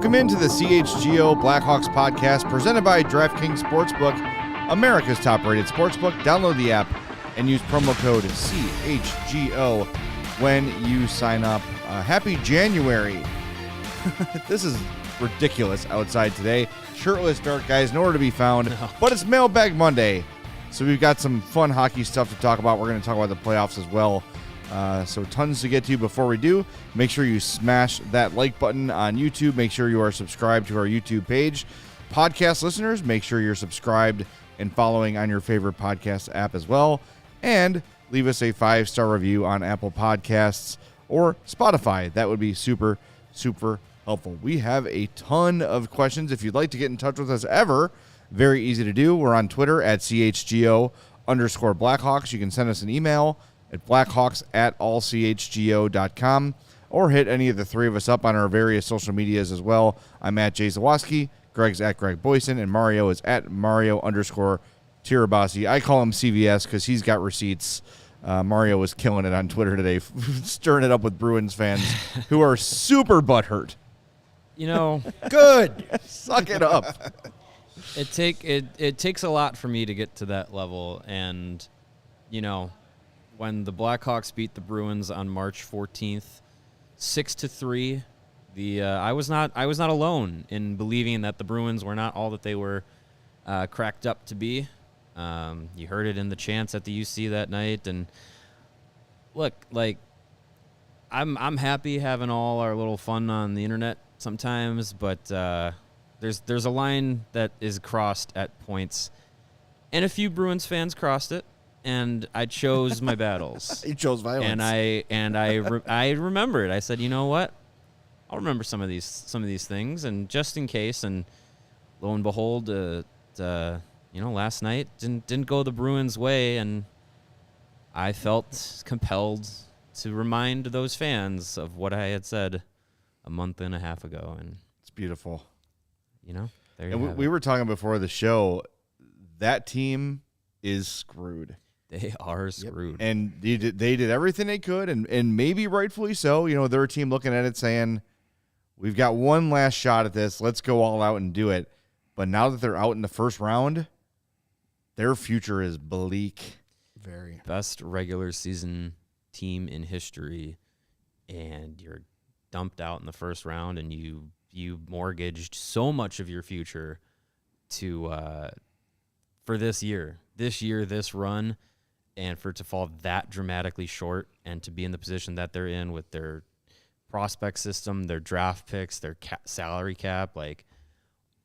Welcome into the CHGO Blackhawks podcast presented by DraftKings Sportsbook, America's top-rated sportsbook. Download the app and use promo code CHGO when you sign up. Happy January. This is ridiculous outside today. Shirtless, dark guys, nowhere to be found. But it's Mailbag Monday, so we've got some fun hockey stuff to talk about. We're going to talk about the playoffs as well. So tons to get to. Before we do, make sure you smash that like button on YouTube. Make sure you are subscribed to our YouTube page. Podcast listeners, make sure you're subscribed and following on your favorite podcast app as well. And leave us a 5-star review on Apple Podcasts or Spotify. That would be super, super helpful. We have a ton of questions. If you'd like to get in touch with us ever, very easy to do. We're on Twitter at CHGO_Blackhawks. You can send us an email at blackhawks@allchgo.com, or hit any of the three of us up on our various social medias as well. I'm at Zawaski, Greg's at Greg Boysen, and Mario is at Mario_Tirabassi. I call him CVS because he's got receipts. Mario was killing it on Twitter today, stirring it up with Bruins fans who are super butthurt. You know, good. Suck it up. It takes a lot for me to get to that level, and you know, when the Blackhawks beat the Bruins on March 14th, 6-3, I was not alone in believing that the Bruins were not all that they were cracked up to be. You heard it in the chants at the UC that night, and look, like I'm happy having all our little fun on the internet sometimes, but there's a line that is crossed at points, and a few Bruins fans crossed it. And I chose my battles. You chose violence. And I remembered. I said, you know what? I'll remember some of these things, and just in case. And lo and behold, last night didn't go the Bruins' way, and I felt compelled to remind those fans of what I had said a month and a half ago. And it's beautiful. You know, there you and have we it. were talking before the show. That team is screwed. They are screwed. Yep. And they did everything they could, and maybe rightfully so. You know, they're a team looking at it saying, we've got one last shot at this. Let's go all out and do it. But now that they're out in the first round, their future is bleak. Very. Best regular season team in history, and you're dumped out in the first round, and you mortgaged so much of your future to for this run. And for it to fall that dramatically short, and to be in the position that they're in with their prospect system, their draft picks, their salary cap, like,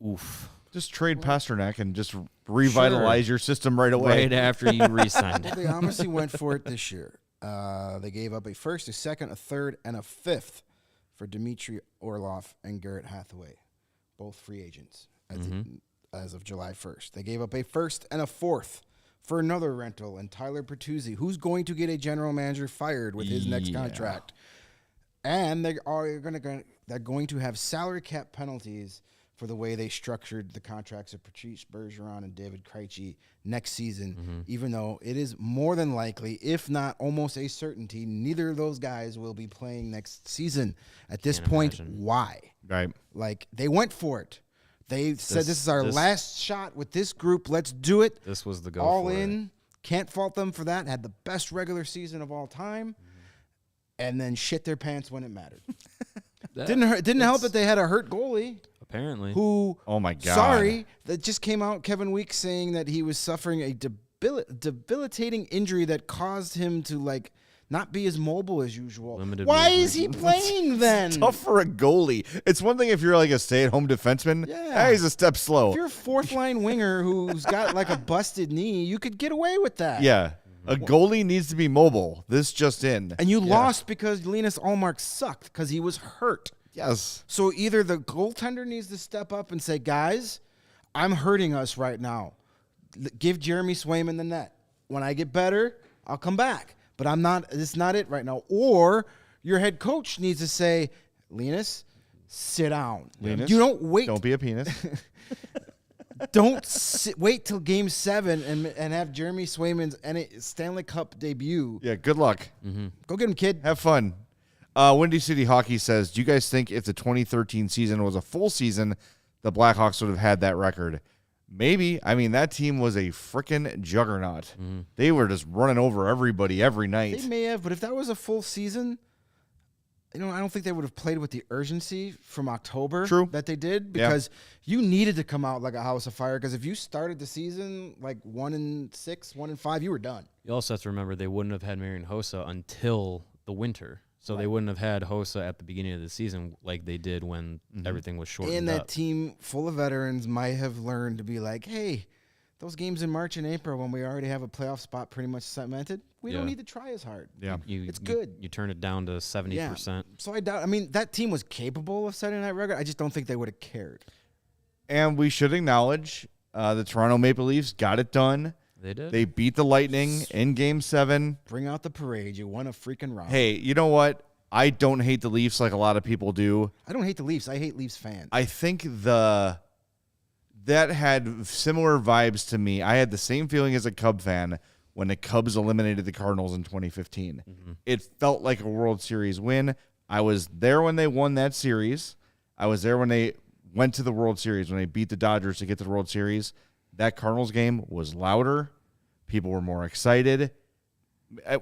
oof. Just trade Pasternak and just revitalize your system right away. Right after you re-signed. Well, they honestly went for it this year. They gave up a first, a second, a third, and a fifth for Dmitry Orlov and Garrett Hathaway, both free agents as of July 1st. They gave up a first and a fourth for another rental, and Tyler Bertuzzi, who's going to get a general manager fired with his next contract. And they're going to have salary cap penalties for the way they structured the contracts of Patrice Bergeron and David Krejci next season, even though it is more than likely, if not almost a certainty, neither of those guys will be playing next season. At this point, why? Right. Like, they went for it. They said, this is our last shot with this group. Let's do it. This was the go all for in. It. Can't fault them for that. Had the best regular season of all time. And then shit their pants when it mattered. Didn't help that they had a hurt goalie. Apparently. Who, oh my God. Sorry, that just came out, Kevin Weeks, saying that he was suffering a debilitating injury that caused him to, like, not be as mobile as usual. Why is he playing then? It's tough for a goalie. It's one thing if you're like a stay-at-home defenseman. Yeah. He's a step slow. If you're a fourth-line winger who's got like a busted knee, you could get away with that. Yeah. A goalie needs to be mobile. This just in. And you lost because Linus Ullmark sucked because he was hurt. Yes. So either the goaltender needs to step up and say, guys, I'm hurting us right now. Give Jeremy Swayman the net. When I get better, I'll come back. But it's not it right now. Or your head coach needs to say, Linus, sit down. Linus, you don't wait. Don't be a penis. Don't wait till Game 7 and have Jeremy Swayman's Stanley Cup debut. Yeah, good luck. Go get him, kid. Have fun. Windy City Hockey says, do you guys think if the 2013 season was a full season, the Blackhawks would have had that record? Maybe. I mean, that team was a freaking juggernaut. They were just running over everybody every night. They may have, but if that was a full season, I don't think they would have played with the urgency from October that they did, because you needed to come out like a house of fire, because if you started the season like 1-6, 1-5, you were done. You also have to remember they wouldn't have had Marian Hossa until the winter. So they wouldn't have had Hossa at the beginning of the season like they did when everything was shortened And that up. team full of veterans might have learned to be like, hey, those games in March and April when we already have a playoff spot pretty much cemented, we don't need to try as hard. Yeah. It's good. You turn it down to 70%. So I doubt. I mean, that team was capable of setting that record. I just don't think they would have cared. And we should acknowledge the Toronto Maple Leafs got it done. They did. They beat the Lightning in Game 7. Bring out the parade. You won a freaking round. Hey, you know what? I don't hate the Leafs like a lot of people do. I don't hate the Leafs. I hate Leafs fans. I think that had similar vibes to me. I had the same feeling as a Cub fan when the Cubs eliminated the Cardinals in 2015. It felt like a World Series win. I was there when they won that series. I was there when they went to the World Series, when they beat the Dodgers to get to the World Series. That Cardinals game was louder. People were more excited.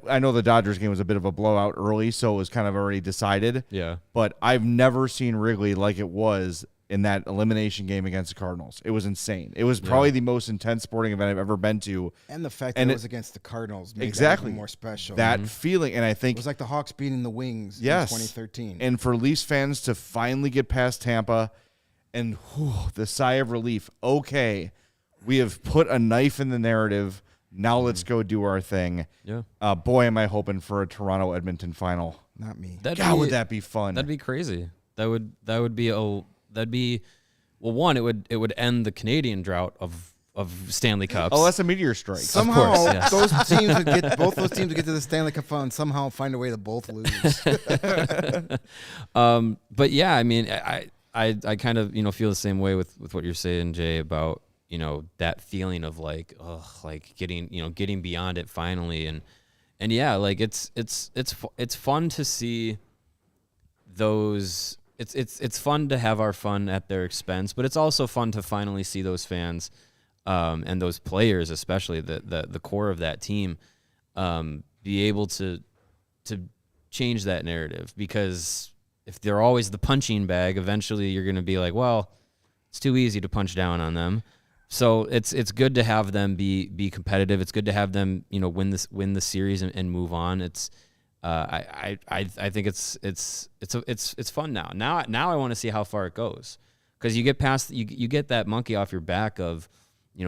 I know the Dodgers game was a bit of a blowout early, so it was kind of already decided. Yeah. But I've never seen Wrigley like it was in that elimination game against the Cardinals. It was insane. It was probably the most intense sporting event I've ever been to. And the fact that it was against the Cardinals made exactly that even more special. That feeling, and I think it was like the Hawks beating the Wings in 2013. And for Leafs fans to finally get past Tampa and the sigh of relief, okay, we have put a knife in the narrative. Now let's go do our thing. Yeah. Boy, am I hoping for a Toronto-Edmonton final. Not me. Would that be fun? That'd be crazy. That would be one, it would end the Canadian drought of Stanley Cups. Oh, that's a meteor strike. Somehow course, yes. both those teams would get to the Stanley Cup final and somehow find a way to both lose. But yeah, I mean, I kind of feel the same way with what you're saying, Jay, about that feeling of like getting beyond it finally, and yeah, like it's fun to see those. It's fun to have our fun at their expense, but it's also fun to finally see those fans and those players, especially the core of that team, be able to change that narrative, because if they're always the punching bag, eventually you're going to be like, well, it's too easy to punch down on them. So it's good to have them be competitive. It's good to have them win the series and move on. It's I think it's fun now. Now I want to see how far it goes, because you get past you get that monkey off your back of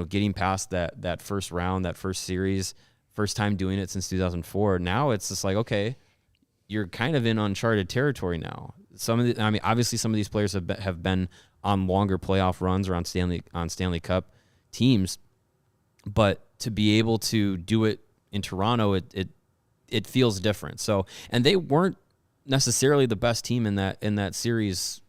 getting past that first round, that first series, first time doing it since 2004. Now it's just like, okay, you're kind of in uncharted territory now. Obviously some of these players have been on longer playoff runs or on Stanley Cup teams, but to be able to do it in Toronto, it feels different. So, and they weren't necessarily the best team in that series,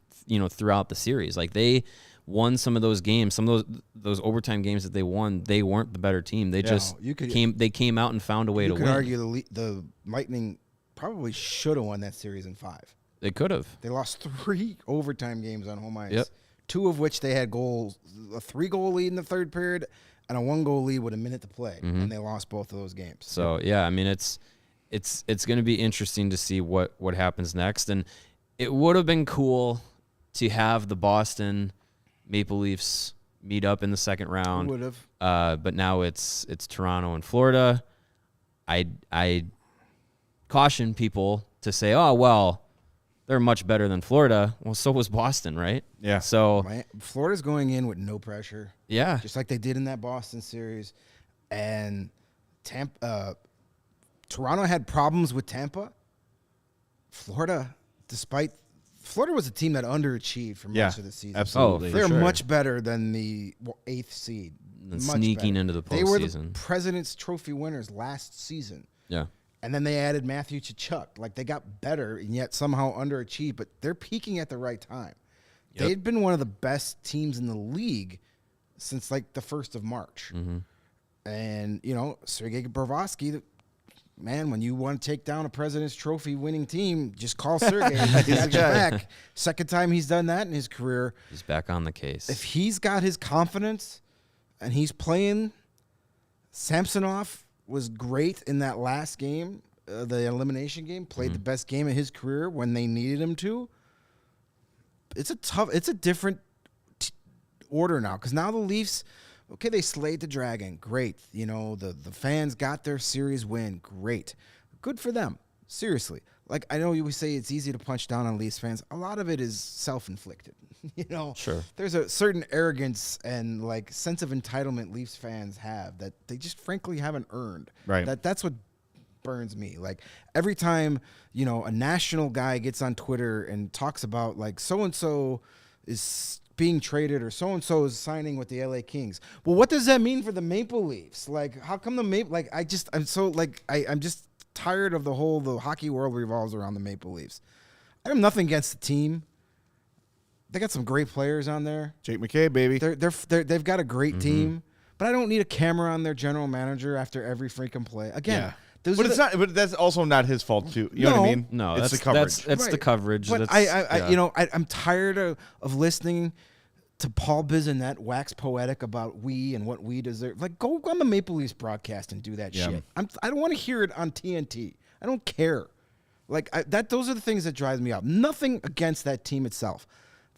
throughout the series. Like, they won some of those games, some of those overtime games that they won. They weren't the better team. They came out and found a way to win. You could argue the Lightning probably should have won that series in 5. They could have. They lost 3 overtime games on home ice. Yep. 2 of which they had goals, a 3-goal lead in the third period and a 1-goal lead with a minute to play, and they lost both of those games. So yeah, I mean it's going to be interesting to see what happens next, and it would have been cool to have the Boston Maple Leafs meet up in the second round. Would have. But now it's Toronto and Florida. I caution people to say, oh well, they're much better than Florida. Well, so was Boston, right? Yeah. So Florida's going in with no pressure. Yeah. Just like they did in that Boston series. And Toronto had problems with Tampa. Florida was a team that underachieved for much of the season. Absolutely. They're much better than the 8th seed. And sneaking into the postseason. They were the President's Trophy winners last season. Yeah. And then they added Matthew Tkachuk. Like, they got better and yet somehow underachieved, but they're peaking at the right time. Yep. They'd been one of the best teams in the league since, like, the 1st of March. Mm-hmm. And, Sergei Zawaski, man, when you want to take down a President's Trophy winning team, just call Sergei. He's got your back. Second time he's done that in his career. He's back on the case. If he's got his confidence and he's playing, Samsonov was great in that last game, the elimination game, played the best game of his career when they needed him to. It's a different order now, because now the Leafs, okay, they slayed the Dragon. Great. You know, the fans got their series win. Great. Good for them. Seriously. Like, I know you say it's easy to punch down on Leafs fans. A lot of it is self-inflicted. You know? Sure. There's a certain arrogance and, like, sense of entitlement Leafs fans have that they just frankly haven't earned. Right. That's what burns me. Like, every time, you know, a national guy gets on Twitter and talks about, like, so-and-so is being traded or so-and-so is signing with the LA Kings. Well, what does that mean for the Maple Leafs? Like, how come the Maple, like, I'm just tired of the hockey world revolves around the Maple Leafs. I have nothing against the team. They got some great players on there. Jake McKay, baby. They've got a great team, but I don't need a camera on their general manager after every freaking play. Again, but that's also not his fault too. You know what I mean? No, it's that's the coverage. It's Right. the coverage. But I'm tired of listening to Paul Bissonnette wax poetic about we and what we deserve. Like, go on the Maple Leafs broadcast and do that shit. I don't want to hear it on TNT. I don't care. Like, those are the things that drives me up. Nothing against that team itself.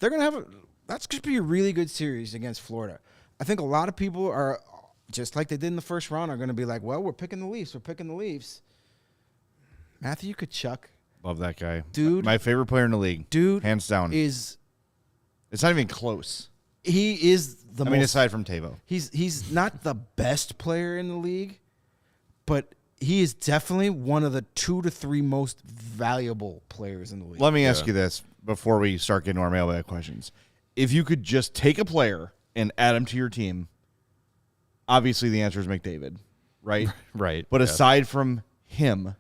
They're gonna have that's going to be a really good series against Florida. I think a lot of people are, just like they did in the first round, are going to be like, well, we're picking the Leafs. We're picking the Leafs. Matthew Tkachuk. Love that guy. Dude. My favorite player in the league. Dude. Hands down. It's not even close. He is the most. I mean, aside from Tavo. He's not the best player in the league, but he is definitely one of the 2 to 3 most valuable players in the league. Let me ask you this before we start getting to our mailbag questions. If you could just take a player and add him to your team, obviously the answer is McDavid, right? Right. But aside from him,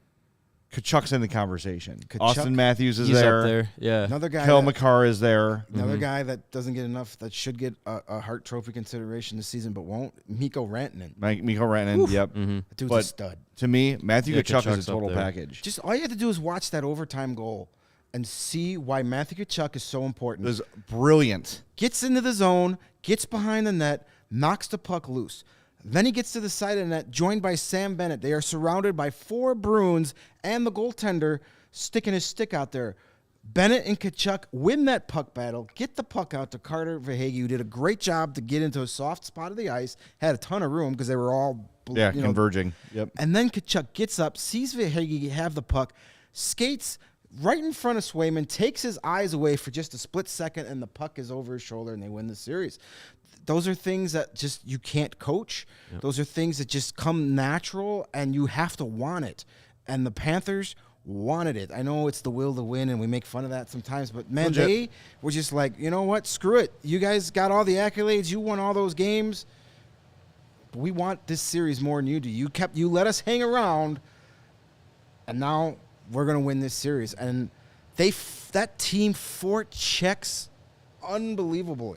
Tkachuk's in the conversation. Austin Matthews is He's there. up there. Yeah. Another guy. Kel McCarr is there. Another guy that doesn't get enough, that should get a Hart Trophy consideration this season, but won't. Mikko Rantanen. Mikko Rantanen, yep. That dude's But a stud. to me, Matthew Tkachuk is Tkachuk's a total up there. package. Just all you have to do is watch that overtime goal and see why Matthew Tkachuk is so important. It was brilliant. Gets into the zone, gets behind the net, knocks the puck loose. Then he gets to the side of the net, joined by Sam Bennett. They are surrounded by 4 Bruins and the goaltender sticking his stick out there. Bennett and Tkachuk win that puck battle, get the puck out to Carter Verhaeghe, who did a great job to get into a soft spot of the ice, had a ton of room because they were all converging. Yep. And then Tkachuk gets up, sees Verhaeghe have the puck, skates right in front of Swayman, takes his eyes away for just a split second, and the puck is over his shoulder, and they win the series. Those are things that just you can't coach. Yep. Those are things that just come natural, and you have to want it. And the Panthers wanted it. I know it's the will to win, and we make fun of that sometimes, but, man, they were just like, you know what? Screw it. You guys got all the accolades. You won all those games. But we want this series more than you do. You let us hang around, and now we're going to win this series. And that team forechecks unbelievable.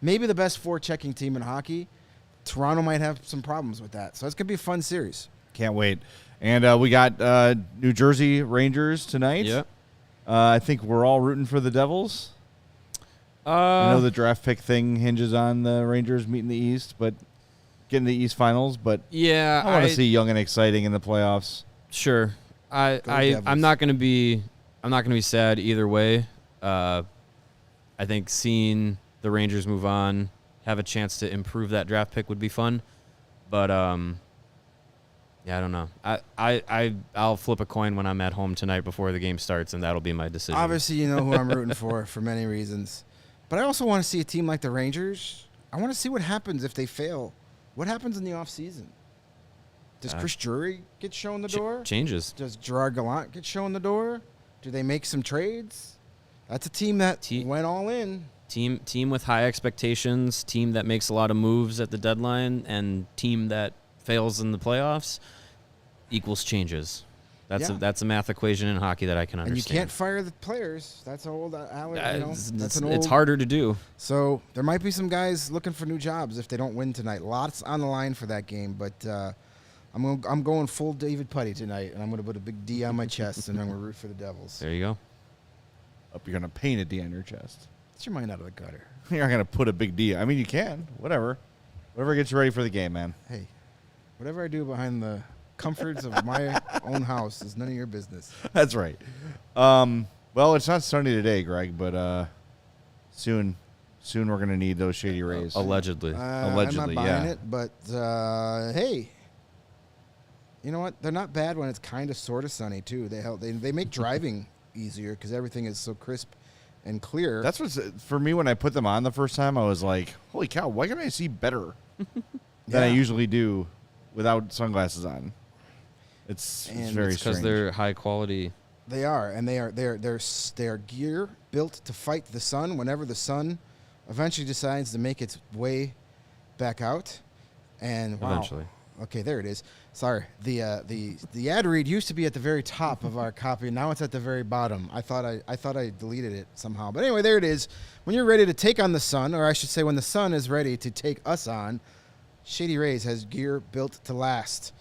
Maybe the best forechecking team in hockey. Toronto might have some problems with that. So it's going to be a fun series. Can't wait. And we got New Jersey Rangers tonight. Yep. I think we're all rooting for the Devils. I know the draft pick thing hinges on the Rangers meeting the East, but getting the East Finals. But yeah, I want to see young and exciting in the playoffs. Sure. I'm not going to be sad either way. I think seeing the Rangers move on, have a chance to improve that draft pick would be fun. But yeah, I don't know. I'll flip a coin when I'm at home tonight before the game starts, and that'll be my decision. Obviously, you know who I'm rooting for many reasons. But I also want to see a team like the Rangers. I want to see what happens if they fail. What happens in the offseason? Does Chris Drury get shown the door? Changes. Does Gerard Gallant get shown the door? Do they make some trades? That's a team that went all in. Team with high expectations, team that makes a lot of moves at the deadline, and team that fails in the playoffs equals changes. That's a math equation in hockey that I can understand. And you can't fire the players. That's old. It's harder to do. So there might be some guys looking for new jobs if they don't win tonight. Lots on the line for that game, but I'm going full David Putty tonight, and I'm gonna put a big D on my chest, and I'm gonna root for the Devils. There you go. Hope you're gonna paint a D on your chest. Get your mind out of the gutter. You're not gonna put a big D. I mean, you can. Whatever gets you ready for the game, man. Hey, whatever I do behind the comforts of my own house is none of your business. That's right. Well, it's not sunny today, Greg, but soon we're gonna need those Shady Rays. Allegedly. Allegedly, I'm not buying yeah. it, but hey, you know what? They're not bad when it's kind of sort of sunny too. They make driving easier because everything is so crisp and clear. That's what's for me when I put them on the first time. I was like, "Holy cow! Why can I see better than I usually do without sunglasses on?" It's very because strange. they're high quality. They are, and they are gear built to fight the sun whenever the sun eventually decides to make its way back out. And wow. Eventually. Okay, there it is. Sorry. The ad read used to be at the very top of our copy. Now it's at the very bottom. I thought I deleted it somehow. But anyway, there it is. When you're ready to take on the sun, or I should say when the sun is ready to take us on, Shady Rays has gear built to last.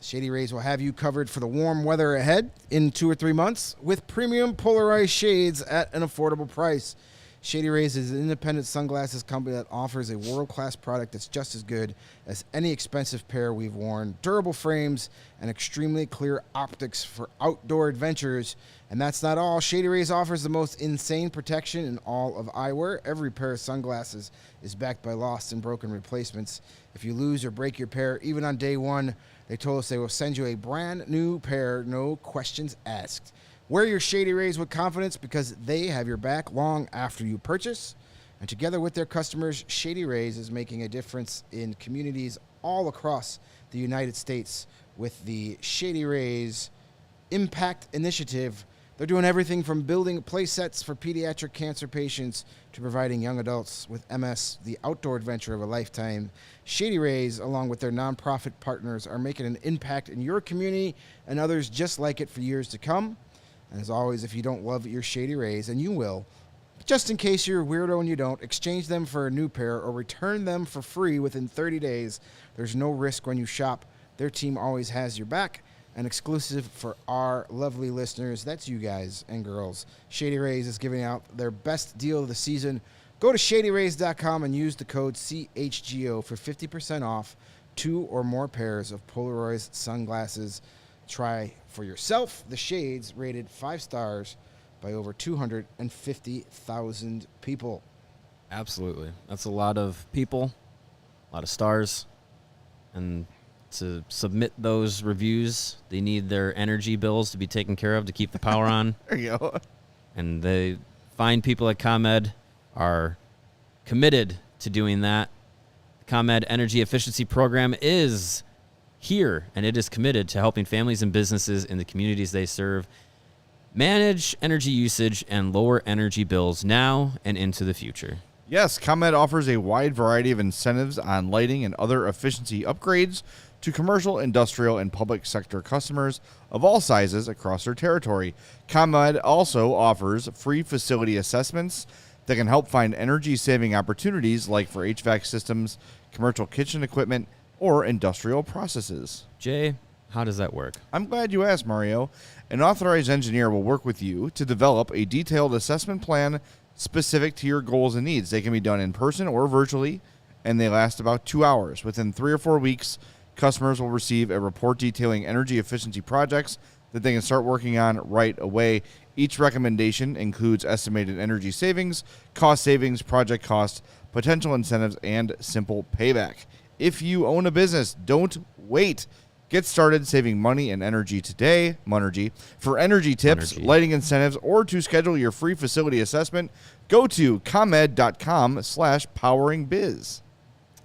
Shady Rays will have you covered for the warm weather ahead in 2 or 3 months with premium polarized shades at an affordable price. Shady Rays is an independent sunglasses company that offers a world-class product that's just as good as any expensive pair we've worn. Durable frames and extremely clear optics for outdoor adventures. And that's not all. Shady Rays offers the most insane protection in all of eyewear. Every pair of sunglasses is backed by lost and broken replacements. If you lose or break your pair, even on day one, they told us they will send you a brand new pair, no questions asked. Wear your Shady Rays with confidence because they have your back long after you purchase. And together with their customers, Shady Rays is making a difference in communities all across the United States with the Shady Rays Impact Initiative. They're doing everything from building play sets for pediatric cancer patients to providing young adults with MS the outdoor adventure of a lifetime. Shady Rays, along with their nonprofit partners, are making an impact in your community and others just like it for years to come. And as always, if you don't love your Shady Rays, and you will, just in case you're a weirdo and you don't, exchange them for a new pair or return them for free within 30 days. There's no risk when you shop. Their team always has your back. And exclusive for our lovely listeners, that's you guys and girls, Shady Rays is giving out their best deal of the season. Go to shadyrays.com and use the code CHGO for 50% off 2 or more pairs of Polaroid sunglasses. Try for yourself the shades rated 5 stars by over 250,000 people. Absolutely. That's a lot of people, a lot of stars. And to submit those reviews, they need their energy bills to be taken care of to keep the power on. There you go. And they fine people at ComEd are committed to doing that. The ComEd Energy Efficiency Program is here, and it is committed to helping families and businesses in the communities they serve manage energy usage and lower energy bills now and into the future. Yes, ComEd offers a wide variety of incentives on lighting and other efficiency upgrades to commercial, industrial, and public sector customers of all sizes across their territory. ComEd also offers free facility assessments that can help find energy-saving opportunities like for HVAC systems, commercial kitchen equipment, or industrial processes. Jay, how does that work? I'm glad you asked, Mario. An authorized engineer will work with you to develop a detailed assessment plan specific to your goals and needs. They can be done in person or virtually, and they last about 2 hours. Within 3 or 4 weeks, customers will receive a report detailing energy efficiency projects that they can start working on right away. Each recommendation includes estimated energy savings, project cost, potential incentives, and simple payback. If you own a business, don't wait. Get started saving money and energy today. Monergy. For energy tips, lighting incentives, or to schedule your free facility assessment, go to comed.com/poweringbiz.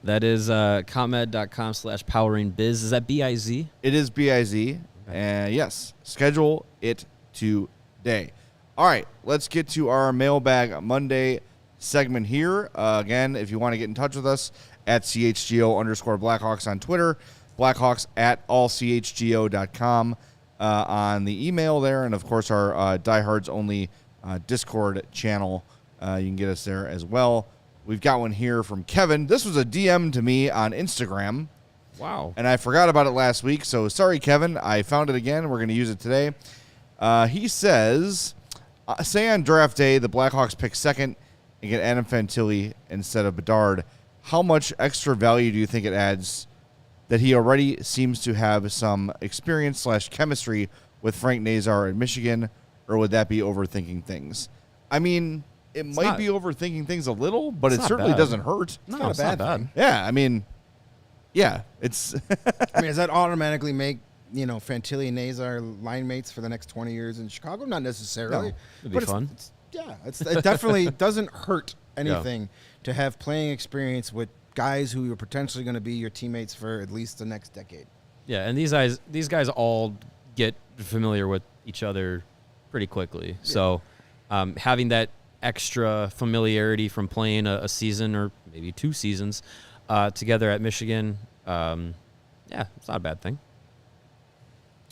That is comed.com/poweringbiz. Is that B-I-Z? It is B-I-Z. And yes, schedule it today. All right, let's get to our Mailbag Monday segment here. Again, if you want to get in touch with us, at CHGO_Blackhawks on Twitter, Blackhawks at allchgo.com on the email there, and of course our Diehards Only Discord channel. You can get us there as well. We've got one here from Kevin. This was a DM to me on Instagram. Wow. And I forgot about it last week, so sorry, Kevin. I found it again. We're going to use it today. He says, say on draft day the Blackhawks pick second and get Adam Fantilli instead of Bedard. How much extra value do you think it adds that he already seems to have some experience / chemistry with Frank Nazar in Michigan, or would that be overthinking things? I mean, it might be overthinking things a little, but it certainly doesn't hurt. No, it's not bad. Yeah, I mean, yeah, it's. I mean, does that automatically make Fantilli and Nazar line mates for the next 20 years in Chicago? Not necessarily. No, it'd be fun. It definitely doesn't hurt anything to have playing experience with guys who are potentially going to be your teammates for at least the next decade. Yeah, and these guys all get familiar with each other pretty quickly. Yeah. So having that extra familiarity from playing a season or maybe 2 seasons together at Michigan, it's not a bad thing.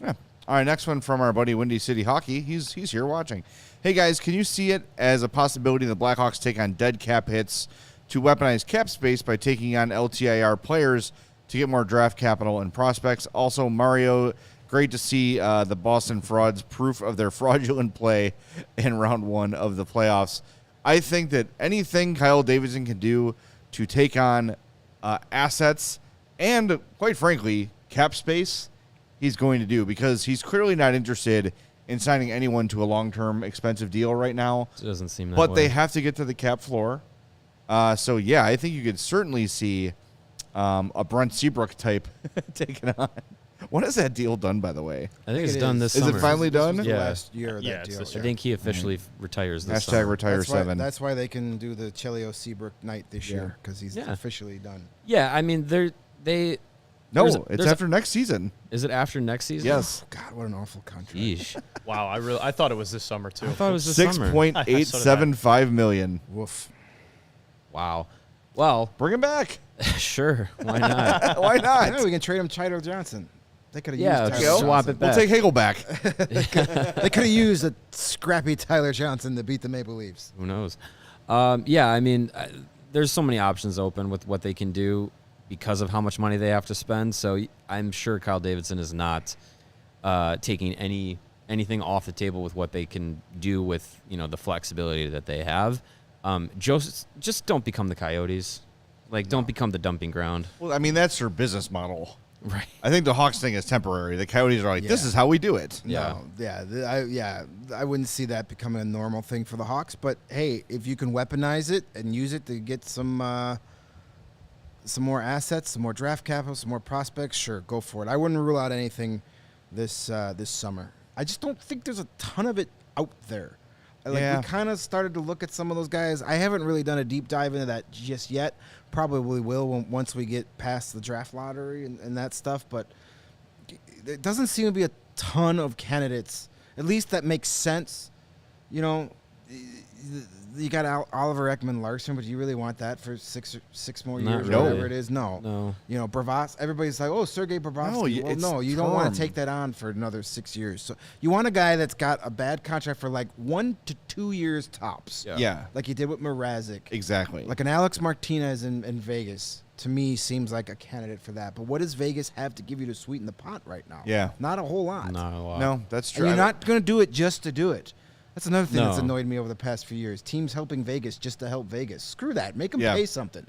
Yeah. All right, next one from our buddy Windy City Hockey. He's here watching. Hey, guys, can you see it as a possibility the Blackhawks take on dead cap hits to weaponize cap space by taking on LTIR players to get more draft capital and prospects? Also, Mario, great to see the Boston Frauds proof of their fraudulent play in round 1 of the playoffs. I think that anything Kyle Davidson can do to take on assets and, quite frankly, cap space, he's going to do, because he's clearly not interested in signing anyone to a long-term expensive deal right now. It doesn't seem that but way. They have to get to the cap floor. So, yeah, I think you could certainly see a Brent Seabrook type taken on. When is that deal done, by the way? I think it's done this Is summer. it finally done? This was Yeah. the last year of that deal. I think he officially retires this Hashtag summer. retire 7. That's why they can do the Chelio Seabrook night this year, because he's officially done. Yeah, I mean, they. No, there's it's after next season. Is it after next season? Yes. Oh, God, what an awful contract. Yeesh. Wow, I thought it was this summer too. I thought it was this summer. $6.875 million. Woof. Wow. Well, Bring him back. sure. Why not? Why not? Yeah, we can trade him Tyler Johnson. They could have Yeah, used Tyler swap Johnson. it back. We'll take Hagel back. They could have used a scrappy Tyler Johnson to beat the Maple Leafs. Who knows? Yeah, I mean, there's so many options open with what they can do because of how much money they have to spend. So I'm sure Kyle Davidson is not taking anything off the table with what they can do with the flexibility that they have. Just don't become the Coyotes. Don't become the dumping ground. Well, I mean, that's their business model. Right. I think the Hawks thing is temporary. The Coyotes are like, this is how we do it. Yeah. No, I wouldn't see that becoming a normal thing for the Hawks. But hey, if you can weaponize it and use it to get some more assets, some more draft capital, some more prospects, sure, go for it. I wouldn't rule out anything this summer. I just don't think there's a ton of it out there. We kind of started to look at some of those guys. I haven't really done a deep dive into that just yet. Probably will once we get past the draft lottery and that stuff. But it doesn't seem to be a ton of candidates, at least that makes sense. You got Oliver Ekman-Larsson, but do you really want that for six more Not years really. or whatever it is? No. Bravas, everybody's like, oh, Sergei Bobrovsky. No, you don't want to take that on for another 6 years. So you want a guy that's got a bad contract for 1 to 2 years tops. Yeah. Like he did with Mrazek. Exactly. Like an Alex Martinez in Vegas, to me, seems like a candidate for that. But what does Vegas have to give you to sweeten the pot right now? Yeah. Not a whole lot. Not a lot. No, that's true. And you're not going to do it just to do it. That's another thing that's No. annoyed me over the past few years. Teams helping Vegas just to help Vegas. Screw that. Make them Yeah. pay something.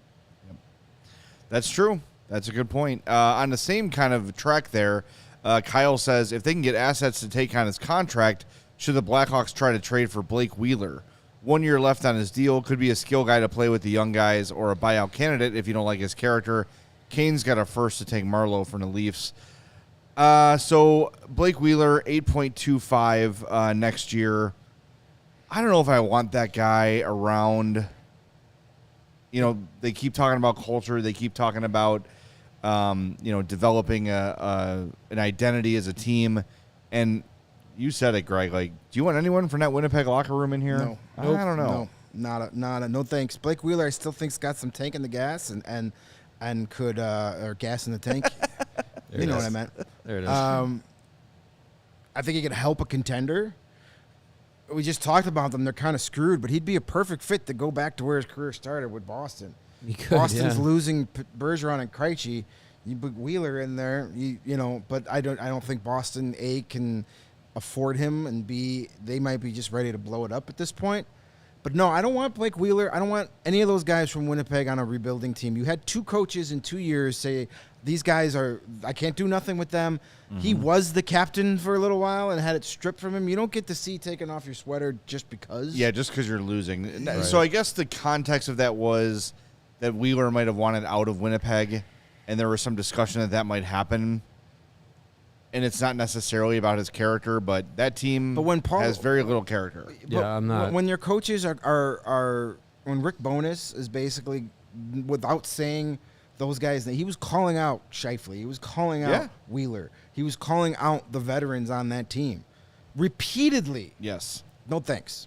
That's true. That's a good point. On the same kind of track there, Kyle says, if they can get assets to take on his contract, should the Blackhawks try to trade for Blake Wheeler? 1 year left on his deal. Could be a skill guy to play with the young guys or a buyout candidate if you don't like his character. Kane's got a first to take Marlowe from the Leafs. So Blake Wheeler, 8.25 next year. I don't know if I want that guy around. They keep talking about culture. They keep talking about, developing an identity as a team. And you said it, Greg. Do you want anyone from that Winnipeg locker room in here? No. I don't know. No, no thanks. Blake Wheeler, I still think's got some tank in the gas and could or gas in the tank. You know what I meant. There it is. I think he could help a contender. We just talked about them. They're kind of screwed, but he'd be a perfect fit to go back to where his career started with Boston. He could, Boston's yeah. losing Bergeron and Krejci. You put Wheeler in there, you know, but I don't think Boston A can afford him, and B, they might be just ready to blow it up at this point. But no, I don't want Blake Wheeler. I don't want any of those guys from Winnipeg on a rebuilding team. You had 2 coaches in 2 years say these guys I can't do nothing with them. Mm-hmm. He was the captain for a little while and had it stripped from him. You don't get to see taken off your sweater just because. Yeah, just because you're losing. Right. So I guess the context of that was that Wheeler might have wanted out of Winnipeg, and there was some discussion that might happen. And it's not necessarily about his character, but that team has very little character. Yeah, I'm not. When your coaches are when Rick Bowness is basically, without saying those guys, he was calling out Scheifele. He was calling out Wheeler. He was calling out the veterans on that team repeatedly. Yes. No thanks.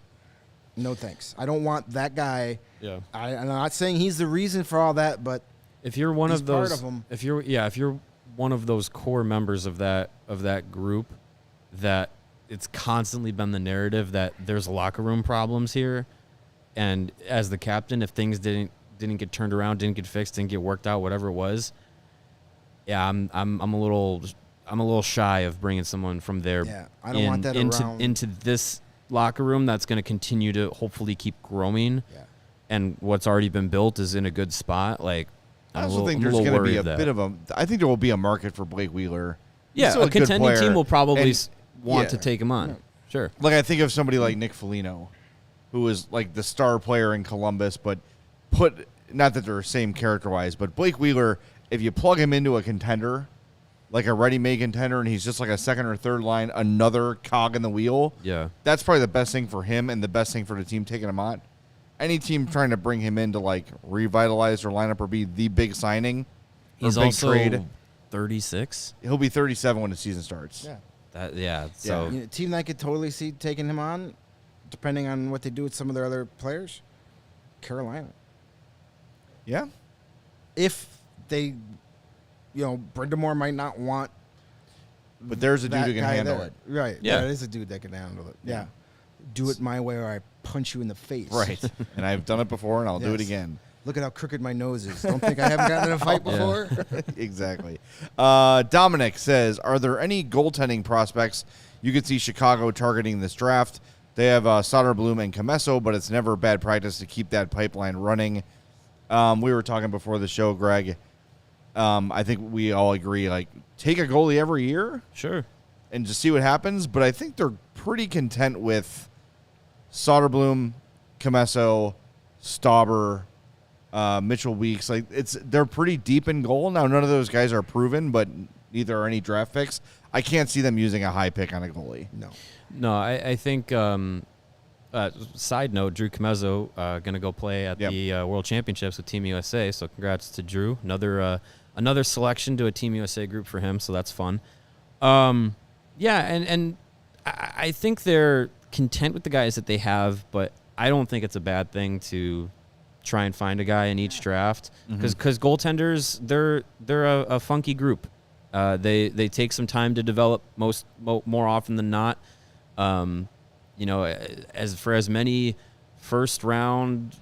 No thanks. I don't want that guy. Yeah. I'm not saying he's the reason for all that, but if you're one of those, part of them. if you're one of those core members of that group, that it's constantly been the narrative that there's locker room problems here, and as the captain, if things didn't get turned around, didn't get fixed, didn't get worked out, whatever it was, I'm a little shy of bringing someone from there. Yeah, I don't want that into this locker room that's going to continue to hopefully keep growing. Yeah. And what's already been built is in a good spot. Like, I also think there's going to be a bit of a. I think there will be a market for Blake Wheeler. Yeah, a contending team will probably want to yeah. take him on. Yeah. Sure. Like, I think of somebody like Nick Foligno, who was like the star player in Columbus, but not that they're the same character-wise, but Blake Wheeler, if you plug him into a contender, like a ready-made contender, and he's just like a second or third line, another cog in the wheel, that's probably the best thing for him and the best thing for the team taking him on. Any team trying to bring him in to like revitalize their lineup or be the big signing, he's big also trade. 36. He'll be 37 when the season starts. Yeah. So a team that I could totally see taking him on, depending on what they do with some of their other players, Carolina. Yeah. If they, Brindamore might not want. But there's a dude who can handle it. Right. Yeah. There is a dude that can handle it. Yeah. Do it my way or I punch you in the face. Right. And I've done it before, and I'll do it again. Look at how crooked my nose is. Don't think I haven't gotten in a fight before? Exactly. Dominic says, are there any goaltending prospects you could see Chicago targeting this draft? They have Soderblom and Comesso, but it's never bad practice to keep that pipeline running. We were talking before the show, Greg. I think we all agree, like, take a goalie every year. Sure. And just see what happens. But I think they're pretty content with Soderblom, Comesso, Stauber, Mitchell Weeks. Like, they're pretty deep in goal. Now, none of those guys are proven, but neither are any draft picks. I can't see them using a high pick on a goalie. No, I think, side note, Drew Comesso going to go play at the World Championships with Team USA, so congrats to Drew. Another selection to a Team USA group for him, so that's fun. And I think they're content with the guys that they have, but I don't think it's a bad thing to try and find a guy in each draft, because goaltenders, they're a funky group. They take some time to develop more often than not. As many first round,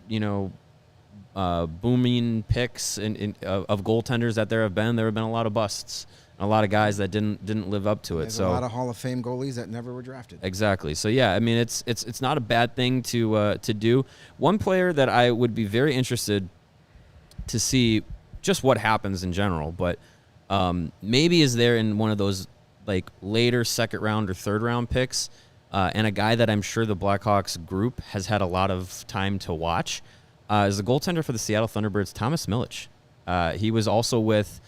booming picks of goaltenders that there have been a lot of busts. A lot of guys that didn't live up to it. There's a lot of Hall of Fame goalies that never were drafted. Exactly. So yeah, I mean it's not a bad thing to do. One player that I would be very interested to see just what happens in general, but maybe is there in one of those like later second round or third round picks, and a guy that I'm sure the Blackhawks group has had a lot of time to watch, is the goaltender for the Seattle Thunderbirds, Thomas Milic. He was also with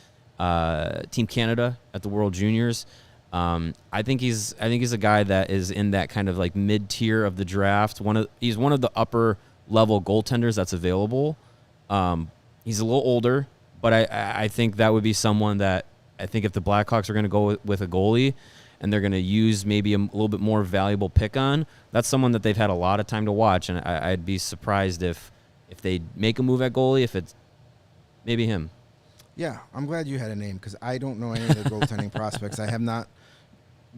Team Canada at the World Juniors. I think he's a guy that is in that kind of like mid tier of the draft. He's one of the upper level goaltenders that's available. He's a little older, but I think that would be someone that I think if the Blackhawks are going to go with a goalie and they're going to use maybe a little bit more valuable pick on, that's someone that they've had a lot of time to watch, and I'd be surprised if they make a move at goalie, if it's maybe him. Yeah, I'm glad you had a name because I don't know any of the goaltending prospects. I have not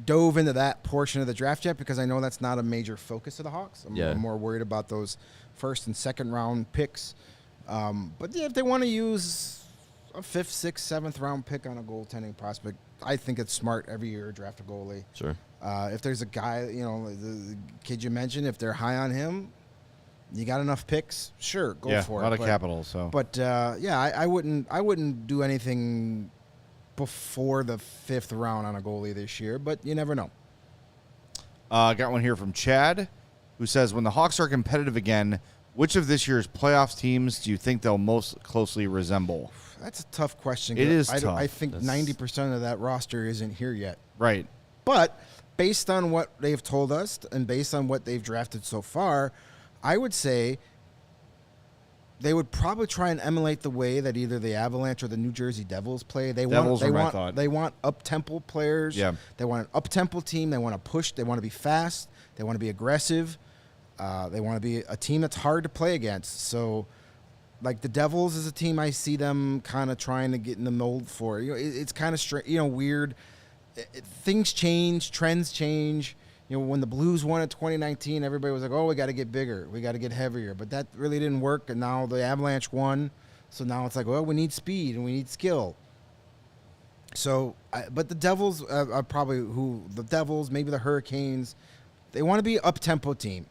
dove into that portion of the draft yet because I know that's not a major focus of the Hawks. I'm more worried about those first and second round picks. But yeah, if they want to use a 5th, 6th, 7th round pick on a goaltending prospect. I think it's smart every year to draft a goalie. Sure. If there's a guy, the kid you mentioned, if they're high on him, you got enough picks, sure, go for it. A lot of capital. So, but I wouldn't do anything before the 5th round on a goalie this year. But you never know. Got one here from Chad, who says, when the Hawks are competitive again, which of this year's playoffs teams do you think they'll most closely resemble? That's a tough question. It is tough. I think 90% of that roster isn't here yet. Right. But based on what they've told us and based on what they've drafted so far, I would say they would probably try and emulate the way that either the Avalanche or the New Jersey Devils play. They want up-tempo players. Yeah. They want an up-tempo team. They want to push. They want to be fast. They want to be aggressive. They want to be a team that's hard to play against. So, like the Devils is a team I see them kind of trying to get in the mold for. It's kind of weird. Things change, trends change. When the Blues won in 2019, everybody was like, "Oh, we got to get bigger, we got to get heavier," but that really didn't work. And now the Avalanche won, so now it's like, well, we need speed and we need skill. So, but the Devils are probably the Devils, maybe the Hurricanes. They want to be an up-tempo team.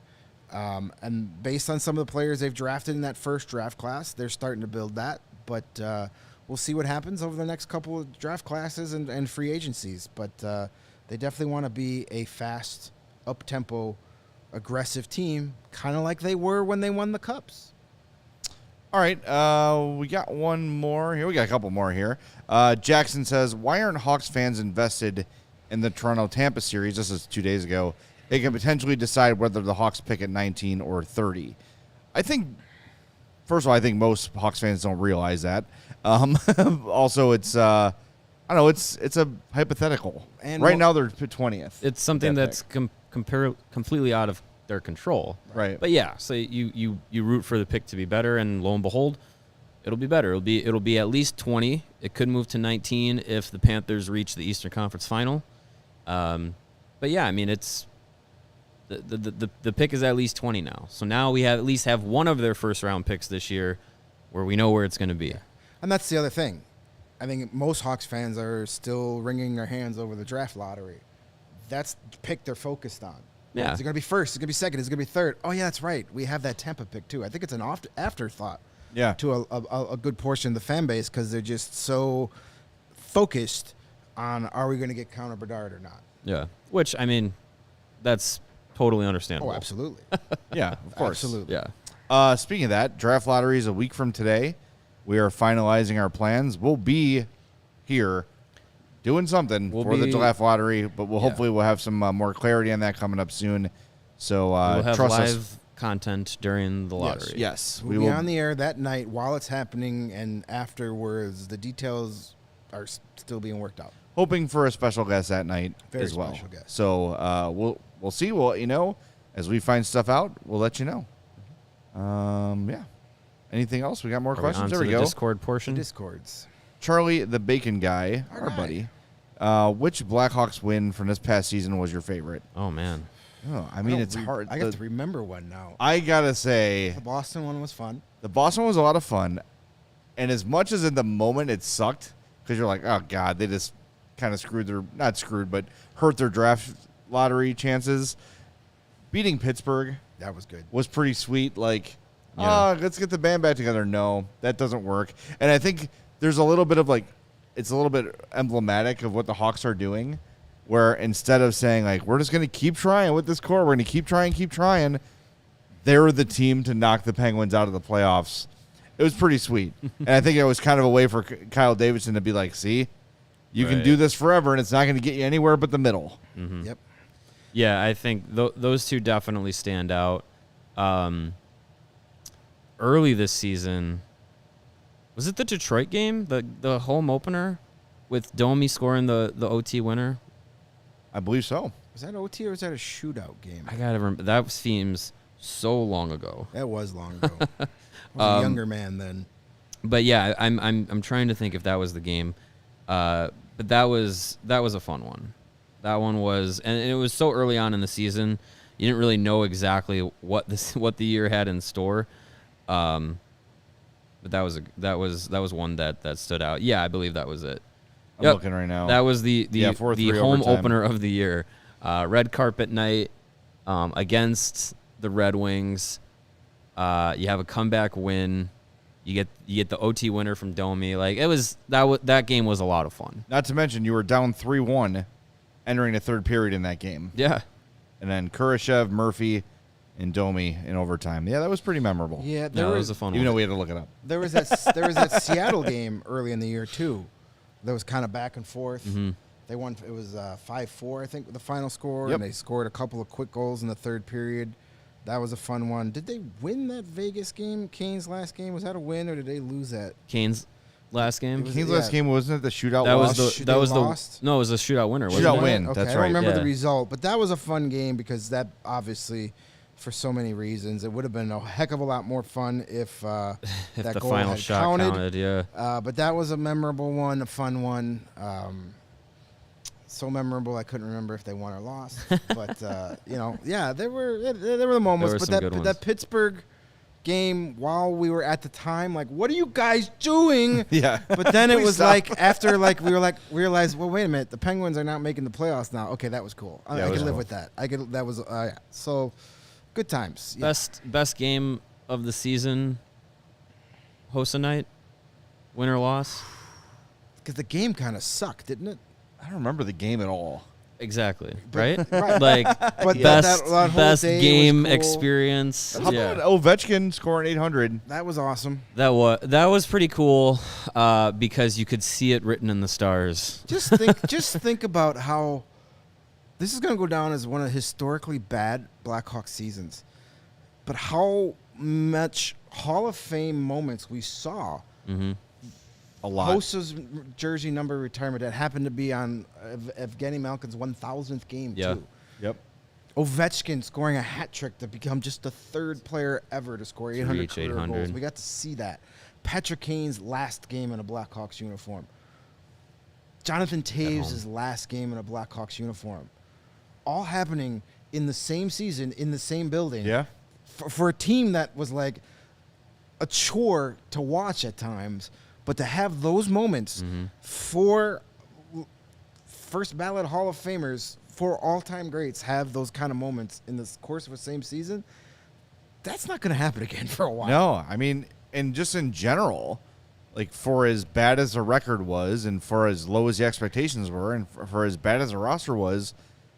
And based on some of the players they've drafted in that first draft class, they're starting to build that. But we'll see what happens over the next couple of draft classes and free agencies. But they definitely want to be a fast, up-tempo, aggressive team, kind of like they were when they won the Cups. All right, we got one more here. We got a couple more here. Jackson says, why aren't Hawks fans invested in the Toronto-Tampa series? This is 2 days ago. They can potentially decide whether the Hawks pick at 19 or 30. I think, first of all, I think most Hawks fans don't realize that. Also, it's I don't know. It's a hypothetical. And right now they're 20th. It's something that's completely out of their control. Right. But yeah, so you root for the pick to be better, and lo and behold, it'll be better. It'll be at least 20. It could move to 19 if the Panthers reach the Eastern Conference Final. But yeah, I mean it's the pick is at least 20 now. So now we at least have one of their first round picks this year, where we know where it's going to be. Yeah. And that's the other thing. I think most Hawks fans are still wringing their hands over the draft lottery. That's the pick they're focused on. Yeah. Is it going to be first? Is it going to be second? Is it going to be third? Oh, yeah, that's right. We have that Tampa pick, too. I think it's an afterthought to a good portion of the fan base because they're just so focused on are we going to get Connor Bedard or not. Yeah. Which, I mean, that's totally understandable. Oh, absolutely. Yeah, of course. Absolutely. Yeah. Speaking of that, draft lottery is a week from today. We are finalizing our plans. We'll be here doing something for the draft lottery, but hopefully we'll have some more clarity on that coming up soon. So we'll have trust live us. Content during the lottery. Yes. We'll be on the air that night while it's happening, and afterwards the details are still being worked out. Hoping for a special guest that night Very as well. special guest. So we'll see. We'll let you know as we find stuff out. We'll let you know. Yeah. Anything else? We got more questions. There we go. Discord portion. Discords. Charlie, the bacon guy, our buddy. Which Blackhawks win from this past season was your favorite? Oh man. Oh, I mean, it's hard. I have to remember one now. I gotta say, The Boston one was fun. the Boston was a lot of fun, and as much as in the moment it sucked because you're like, oh god, they just kind of but hurt their draft lottery chances. Beating Pittsburgh That was good. was pretty sweet. Like, Yeah. let's get the band back together. No, that doesn't work. And I think there's a little bit of it's a little bit emblematic of what the Hawks are doing, where instead of saying like, we're just going to keep trying with this core, we're going to keep trying, they're the team to knock the Penguins out of the playoffs. It was pretty sweet. And I think it was kind of a way for Kyle Davidson to be like, see, you can do this forever, and it's not going to get you anywhere but the middle. Mm-hmm. Yep. Yeah, I think those two definitely stand out. Early this season, was it the Detroit game, the home opener, with Domi scoring the OT winner? I believe so. Was that OT or was that a shootout game? I gotta remember. That seems so long ago. That was long ago. I was a younger man then. But yeah, I'm trying to think if that was the game. But that was a fun one. That one was, and it was so early on in the season, you didn't really know exactly what the year had in store. But But that was one that stood out. Yeah, I believe that was it. I'm looking right now. That was the 4-3 home overtime. opener of the year. Red carpet night against the Red Wings. You have a comeback win. You get the OT winner from Domi. Like that game was a lot of fun. Not to mention you were down 3-1 entering the third period in that game. Yeah. And then Kurashev, Murphy, and Domi in overtime. Yeah, that was pretty memorable. Yeah, That was a fun one. Even though we had to look it up. there was that Seattle game early in the year too. That was kind of back and forth. Mm-hmm. They won. It was 5-4, I think, the final score, Yep. and they scored a couple of quick goals in the third period. That was a fun one. Did they win that Vegas game? Kane's last game, was that a win or did they lose that? Kane's last game. It was- Kane's last game, wasn't it the shootout That loss? was They it was lost? the a shootout winner. Wasn't Shootout it? win. Okay, That's I don't right. remember Yeah. the result, but that was a fun game because that obviously, for so many reasons, it would have been a heck of a lot more fun if If that the goal final had shot counted, yeah. But that was a memorable one, a fun one. So memorable, I couldn't remember if they won or lost. But yeah, there were the moments. were But some good ones. that Pittsburgh game, while we were at the time, like, what are you guys doing? Yeah. But then it Please was stop. like after we realized, well, wait a minute, the Penguins are not making the playoffs now. Okay, that was cool. Yeah, I it could was live cool. with that. That was yeah. So good times. Yeah. Best game of the season. Hossa night, win or loss. Because the game kind of sucked, didn't it? I don't remember the game at all. Exactly. Right. Right. Like But best that whole best day was game cool. experience. How Yeah. about Ovechkin scoring 800? That was awesome. That was pretty cool because you could see it written in the stars. Just think about how this is going to go down as one of the historically bad Blackhawks seasons, but how much Hall of Fame moments we saw. Mm-hmm. A lot. Hossa's jersey number retirement that happened to be on Evgeny Malkin's 1,000th game Yeah. too. Yep. Ovechkin scoring a hat trick to become just the third player ever to score 800 reach career 800. goals. We got to see that. Patrick Kane's last game in a Blackhawks uniform. Jonathan Taves' last game in a Blackhawks uniform. All happening in the same season, in the same building. Yeah. For a team that was like a chore to watch at times, but to have those moments for first ballot Hall of Famers, for all-time greats, have those kind of moments in the course of the same season, that's not going to happen again for a while. No, I mean, and just in general, like for as bad as the record was and for as low as the expectations were and for as bad as the roster was,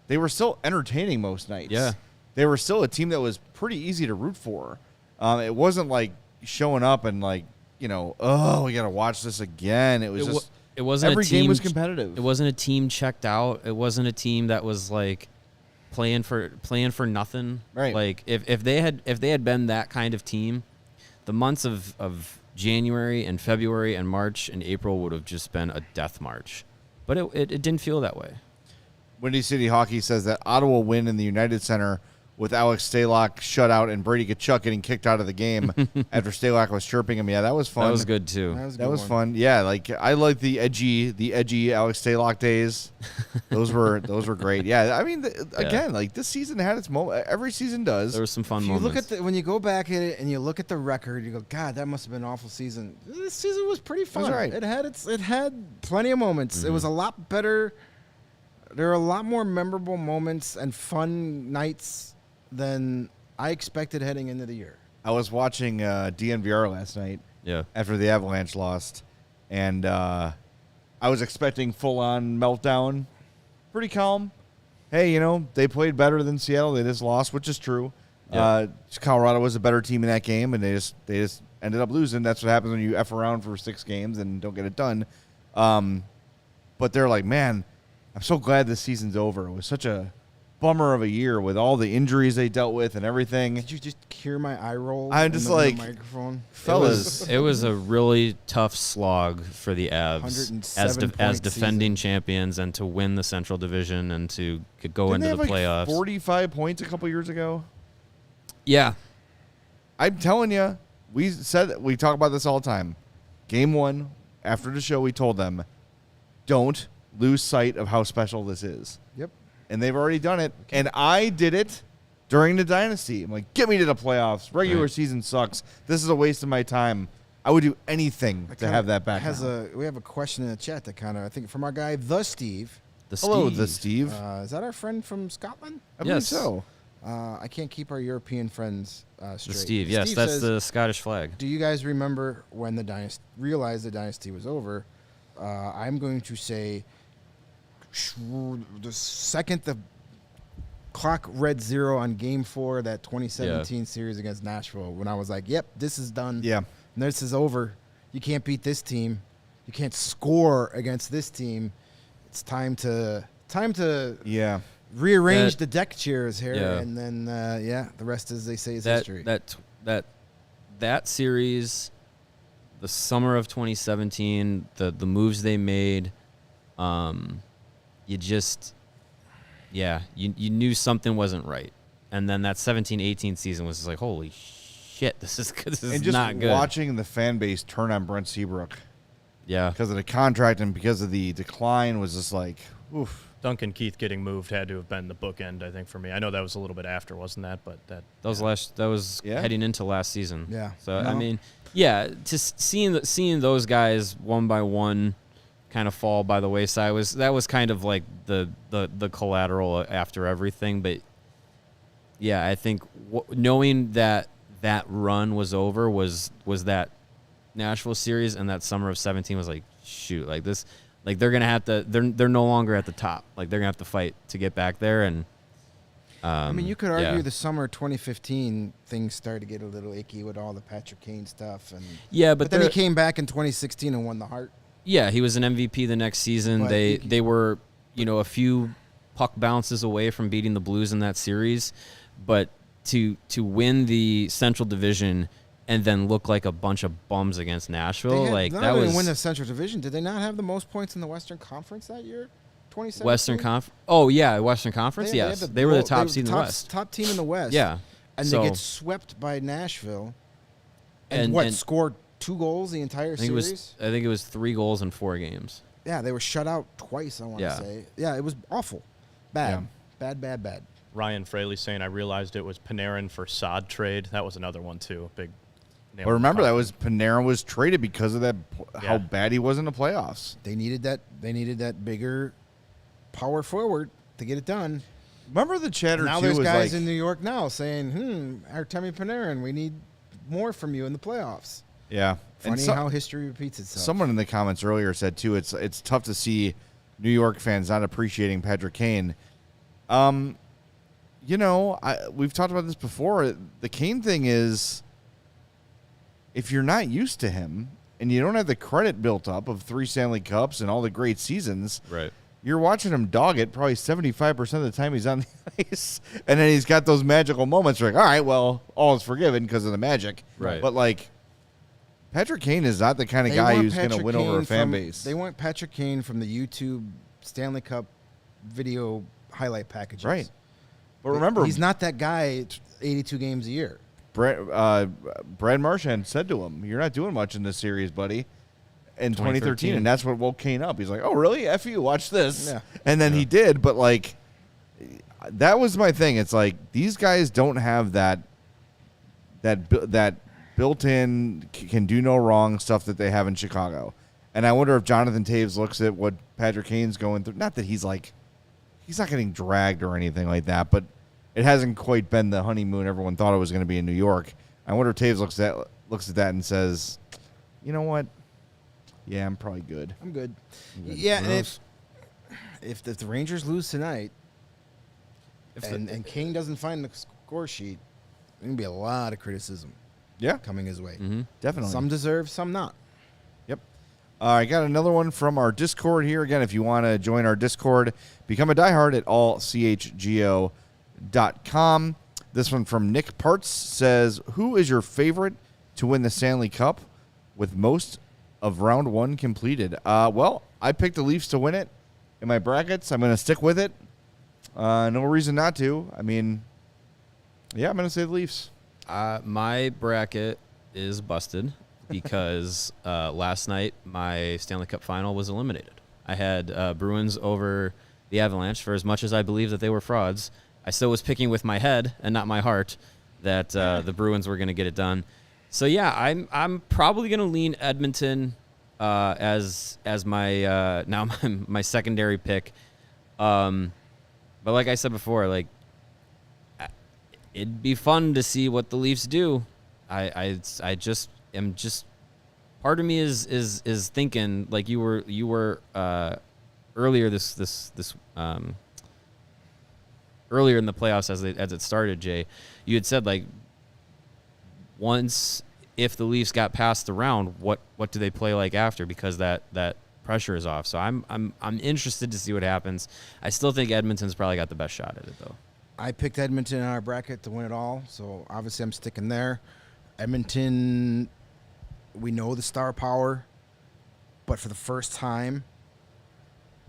they were still entertaining most nights. Yeah. They were still a team that was pretty easy to root for. It wasn't like showing up and like, we got to watch this again. It was It wasn't every a team, game was competitive. It wasn't a team checked out. It wasn't a team that was like playing for nothing. Right. Like if they had been that kind of team, the months of January and February and March and April would have just been a death march. But it didn't feel that way. Windy City Hockey says that Ottawa win in the United Center with Alex Stalock shutout and Brady Tkachuk getting kicked out of the game after Stalock was chirping him. Yeah, that was fun. That was good too. That was fun. Yeah, like I like the edgy Alex Stalock days. Those were great. Yeah, I mean, again, like this season had its moment. Every season does. There were some fun If you moments. look at when you go back at it and you look at the record, you go, God, that must have been an awful season. This season was pretty fun. That's right. It had plenty of moments. It was a lot better. There were a lot more memorable moments and fun nights than I expected heading into the year. I was watching DNVR last night Yeah. after the Avalanche lost, and I was expecting full-on meltdown. Pretty calm. Hey, they played better than Seattle. They just lost, which is true. Yeah. Colorado was a better team in that game, and they just ended up losing. That's what happens when you F around for 6 games and don't get it done. But they're like, man, I'm so glad this season's over. It was such a bummer of a year with all the injuries they dealt with and everything. Did you just hear my eye roll? I'm in just the like, microphone. Fellas, It was a really tough slog for the Avs 107 as point defending champions and to win the Central Division and to go didn't they into have the playoffs. 45 points a couple years ago? Yeah. I'm telling you, we talk about this all the time. Game 1, after the show, we told them, don't lose sight of how special this is. Yep. And they've already done it. And I did it during the dynasty. I'm like, get me to the playoffs. Regular Right. season sucks. This is a waste of my time. I would do anything to have that back. We have a question in the chat that kind of, I think, from our guy, The Steve. Hello, The Steve. Is that our friend from Scotland? I believe so. I can't keep our European friends straight. The Steve, yes, Steve that's says, the Scottish flag. do you guys remember when realized the dynasty was over? I'm going to say the second the clock read 0 on Game 4 of that 2017 series against Nashville, when I was like, yep, this is done. Yeah. This is over. You can't beat this team. You can't score against this team. It's time to rearrange the deck chairs here, and then the rest, as they say, is history. That series, the summer of 2017, the moves they made, you knew something wasn't right, and then that 17-18 season was just like, holy shit, this is not good. Watching the fan base turn on Brent Seabrook, because of the contract and because of the decline, was just like, oof. Duncan Keith getting moved had to have been the bookend, I think, for me. I know that was a little bit after, wasn't that? But that was heading into last season. Yeah. So I mean, just seeing those guys one by one kind of fall by the wayside was kind of like the collateral after everything. But I think knowing that run was over was that Nashville series, and that summer of 17 was like, shoot, like this. Like they're gonna have to. They're no longer at the top. Like they're gonna have to fight to get back there. And I mean, you could argue the summer 2015 things started to get a little icky with all the Patrick Kane stuff. And but then he came back in 2016 and won the Hart. Yeah, he was an MVP the next season. But they were a few puck bounces away from beating the Blues in that series, but to win the Central Division and then look like a bunch of bums against Nashville, that was win the Central Division. Did they not have the most points in the Western Conference that year? 2017? Western Conference. Oh yeah, Western Conference. Yes, they were the top seed in the West. Top team in the West. Yeah, and they get swept by Nashville. And scored 2 goals the entire series? I think it was 3 goals in 4 games. Yeah, they were shut out twice. I want to say. Yeah, it was awful, bad. Ryan Fraley saying, I realized it was Panarin for Sod trade. That was another one too. Big. But remember, Panarin was traded because of that, how bad he was in the playoffs. They needed that bigger power forward to get it done. Remember the chatter now too? There's guys like, in New York now saying, Artemi Panarin, we need more from you in the playoffs. Yeah. Funny how history repeats itself. Someone in the comments earlier said too, it's tough to see New York fans not appreciating Patrick Kane. We've talked about this before. The Kane thing is, if you're not used to him and you don't have the credit built up of 3 Stanley Cups and all the great seasons, right? You're watching him dog it probably 75% of the time he's on the ice, and then he's got those magical moments. You're like, all right, well, all is forgiven because of the magic. Right. But, like, Patrick Kane is not the kind of guy who's going to win over a fan base. They want Patrick Kane from the YouTube Stanley Cup video highlight packages. Right. But remember, he's not that guy 82 games a year. Brad Marchand said to him, you're not doing much in this series, buddy, in 2013. And that's what woke Kane up. He's like, oh, really? F you, watch this. Yeah. And then he did. But, like, that was my thing. It's like these guys don't have that built-in can do no wrong stuff that they have in Chicago. And I wonder if Jonathan Taves looks at what Patrick Kane's going through. Not that he's not getting dragged or anything like that, but it hasn't quite been the honeymoon everyone thought it was going to be in New York. I wonder if Taves looks at that and says, you know what? Yeah, I'm probably good. I'm good. Yeah, and if the Rangers lose tonight and Kane doesn't find the score sheet, there's going to be a lot of criticism coming his way. Mm-hmm. Definitely. Some deserve, some not. Yep. I got another one from our Discord here. Again, if you want to join our Discord, become a diehard at ALLCITY.com. This one from Nick Parts says, who is your favorite to win the Stanley Cup with most of round 1 completed? Well, I picked the Leafs to win it in my brackets. I'm going to stick with it. No reason not to. I mean, yeah, I'm going to say the Leafs. My bracket is busted because last night my Stanley Cup final was eliminated. I had Bruins over the Avalanche. For as much as I believe that they were frauds, I still was picking with my head and not my heart that the Bruins were going to get it done. So yeah, I'm probably gonna lean Edmonton as my now my secondary pick. But like I said before, like it'd be fun to see what the Leafs do. I just am just part of me is thinking like you were earlier this earlier in the playoffs as it started, Jay. You had said like once if the Leafs got past the round, what do they play like after, because that pressure is off. So I'm interested to see what happens. I still think Edmonton's probably got the best shot at it though. I picked Edmonton in our bracket to win it all, so obviously I'm sticking there. Edmonton, we know the star power, but for the first time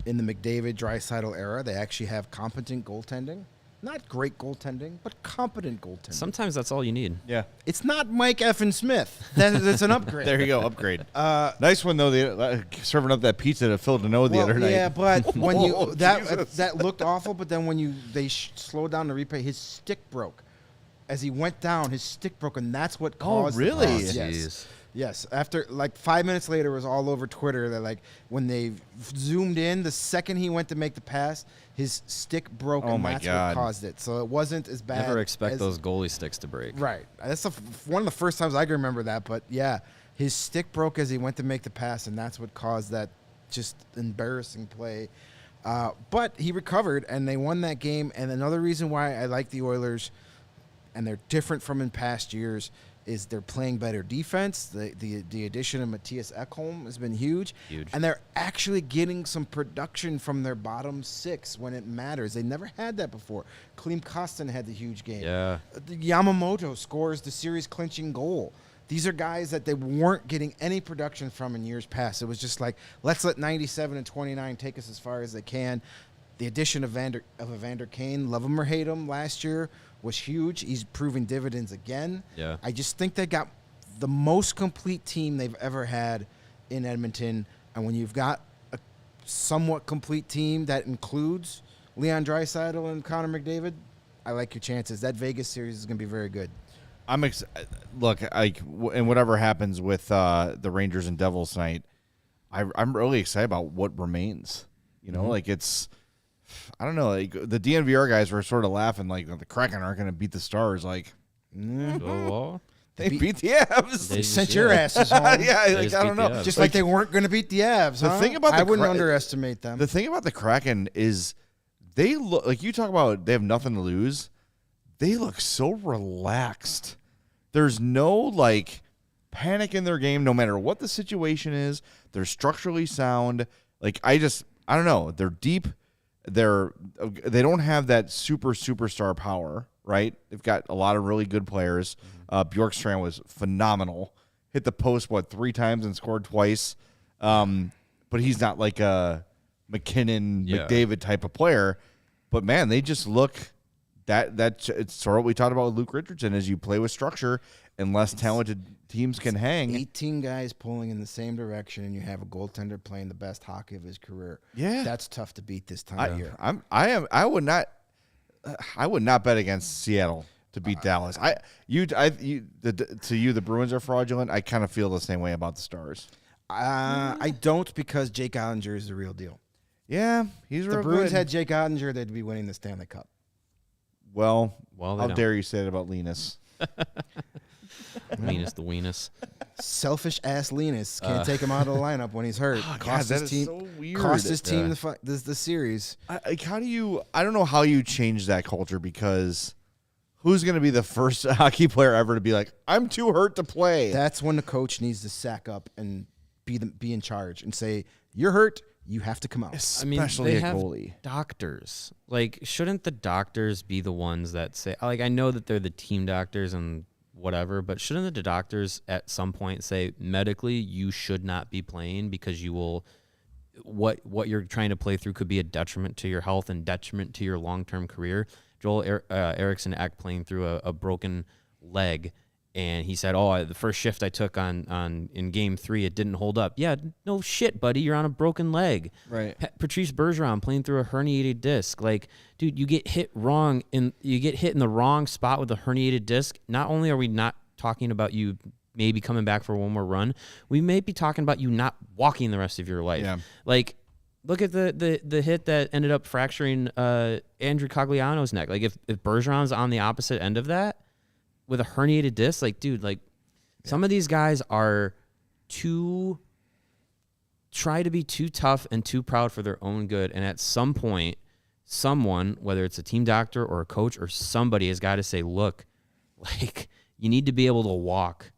in the McDavid-Draisaitl era, they actually have competent goaltending. Not great goaltending, but competent goaltending. Sometimes that's all you need. Yeah. It's not Mike Effin Smith. That's an upgrade. There you go, upgrade. Nice one though. Serving up that pizza to Phil Deneau the other night. Yeah, but when you Whoa, that looked awful. But then when they slowed down the replay, his stick broke. As he went down, his stick broke, and that's what caused. Oh, really? The Jeez. yes. Yes. After like 5 minutes later, it was all over Twitter that like when they zoomed in, the second he went to make the pass, his stick broke, Oh and my that's God. what caused it. So it wasn't as bad. Never expect as, those goalie sticks to break. Right. That's one of the first times I can remember that. But yeah, his stick broke as he went to make the pass, and that's what caused that just embarrassing play. But he recovered, and they won that game. And another reason why I like the Oilers, and they're different from in past years, is they're playing better defense. The addition of Matthias Ekholm has been huge. And they're actually getting some production from their bottom six when it matters. They never had that before. Klim Kostin had the huge game. Yeah. Yamamoto scores the series-clinching goal. These are guys that they weren't getting any production from in years past. It was just like, let's let 97 and 29 take us as far as they can. The addition of Evander Kane, love him or hate him, last year was huge. He's proving dividends again. Yeah. I just think they got the most complete team they've ever had in Edmonton. And when you've got a somewhat complete team that includes Leon Draisaitl and Connor McDavid, I like your chances. That Vegas series is going to be very good. Look, and whatever happens with the Rangers and Devils tonight, I'm really excited about what remains. You know, like it's, I don't know, like the DNVR guys were sort of laughing like the Kraken aren't going to beat the Stars. Like, they beat the Avs. They sent your asses home. Yeah, like, I don't know. Just like they weren't going to beat the Avs. The thing about I wouldn't underestimate them. The thing about the Kraken is they look, like you talk about they have nothing to lose. They look so relaxed. There's no like panic in their game, no matter what the situation is. They're structurally sound. Like I don't know. They're deep. They don't have that superstar power, right? They've got a lot of really good players. Bjorkstrand was phenomenal. Hit the post 3 times and scored twice. But he's not like a McKinnon, McDavid type of player. But man, they just look that it's sort of what we talked about with Luke Richardson. As you play with structure and less talented teams can hang. 18 guys pulling in the same direction, and you have a goaltender playing the best hockey of his career. Yeah, that's tough to beat this time of year. I would not bet against Seattle to beat Dallas. To you, the Bruins are fraudulent. I kind of feel the same way about the Stars. I don't, because Jake Ottinger is the real deal. Yeah, he's if real the Bruins good. had Jake Ottinger, they'd be winning the Stanley Cup. Well, how dare you say that about Linus? Linus the weenus. Selfish ass Linus can't take him out of the lineup when he's hurt. Cost his team. So weird. Cost his team the series. I don't know how you change that culture, because who's going to be the first hockey player ever to be like, I'm too hurt to play? That's when the coach needs to sack up and be in charge and say, you're hurt, you have to come out. Especially they a have goalie. Doctors. Like, shouldn't the doctors be the ones that say, like, I know that they're the team doctors and whatever, but shouldn't the doctors at some point say, medically, you should not be playing, because you will, what you're trying to play through could be a detriment to your health and detriment to your long-term career. Joel Eriksson Ek playing through a broken leg, and he said, the first shift I took on in game 3, it didn't hold up. Yeah, no shit, buddy. You're on a broken leg. Right. Patrice Bergeron playing through a herniated disc. Like, dude, you get hit in the wrong spot with a herniated disc. Not only are we not talking about you maybe coming back for one more run, we may be talking about you not walking the rest of your life. Yeah. Like, look at the hit that ended up fracturing Andrew Cogliano's neck. Like, if Bergeron's on the opposite end of that with a herniated disc, like, dude, like, some of these guys are try to be too tough and too proud for their own good. And at some point, someone, whether it's a team doctor or a coach or somebody, has got to say, look, like, you need to be able to walk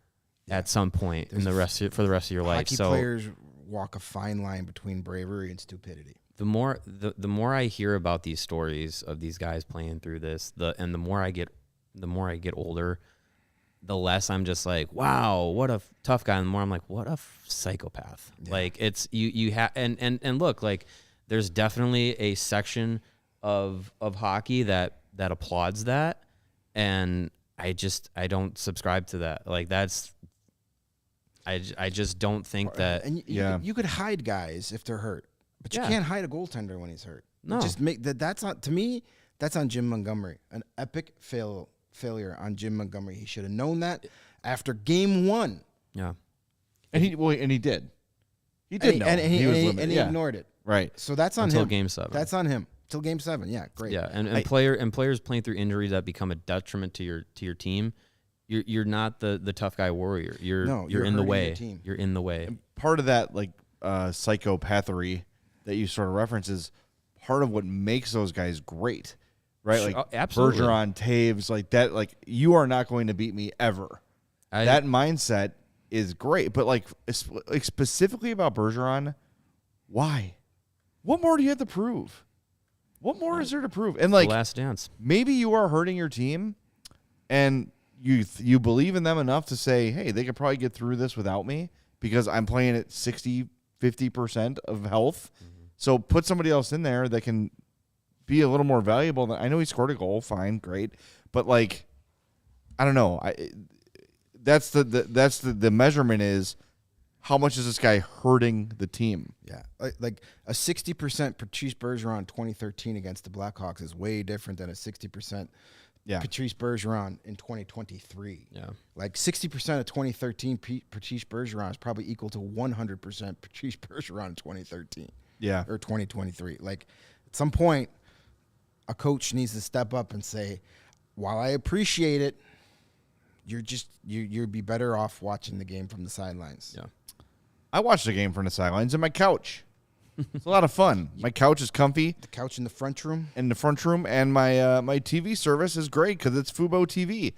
at some point for the rest of your life. Hockey players walk a fine line between bravery and stupidity. The more I hear about these stories of these guys playing through this, the more I get older, the less I'm just like, wow, what a tough guy. And the more I'm like, what a psychopath. Yeah. Like, it's you have and look, like, there's definitely a section of hockey that applauds that, and I don't subscribe to that. Like, that's I just don't think that. And you could hide guys if they're hurt, but you can't hide a goaltender when he's hurt. No, just make that's not, to me, that's on Jim Montgomery. An epic failure on Jim Montgomery. He should have known that after game 1. Yeah, and he did. He did know. And he was limited. and he ignored it. Right. So that's on until him. Game 7. That's on him. Till game 7. Yeah, great. Yeah, and players playing through injuries that become a detriment to your team. You're not the tough guy warrior. You're in the way. You're in the way. And part of that, like, psychopathy that you sort of reference is part of what makes those guys great, right? Like, absolutely. Bergeron, Taves, like that. Like, you are not going to beat me ever. That mindset is great, but like specifically about Bergeron, why? What more do you have to prove? What more is there to prove? And like, Last Dance. Maybe you are hurting your team, and you believe in them enough to say, hey, they could probably get through this without me because I'm playing at 50% of health. Mm-hmm. So put somebody else in there that can be a little more valuable. I know he scored a goal, fine, great, but like, I don't know. That's the measurement is how much is this guy hurting the team? Yeah, like a 60% Patrice Bergeron 2013 against the Blackhawks is way different than a 60% Patrice Bergeron in 2023. Yeah, like 60% of 2013 Patrice Bergeron is probably equal to 100% Patrice Bergeron in 2013. Yeah, or 2023. Like, at some point, a coach needs to step up and say, while I appreciate it, you'd be better off watching the game from the sidelines. Yeah. I watched the game from the sidelines on my couch. It's a lot of fun. My couch is comfy. The couch in the front room? In the front room, and my my TV service is great because it's FuboTV.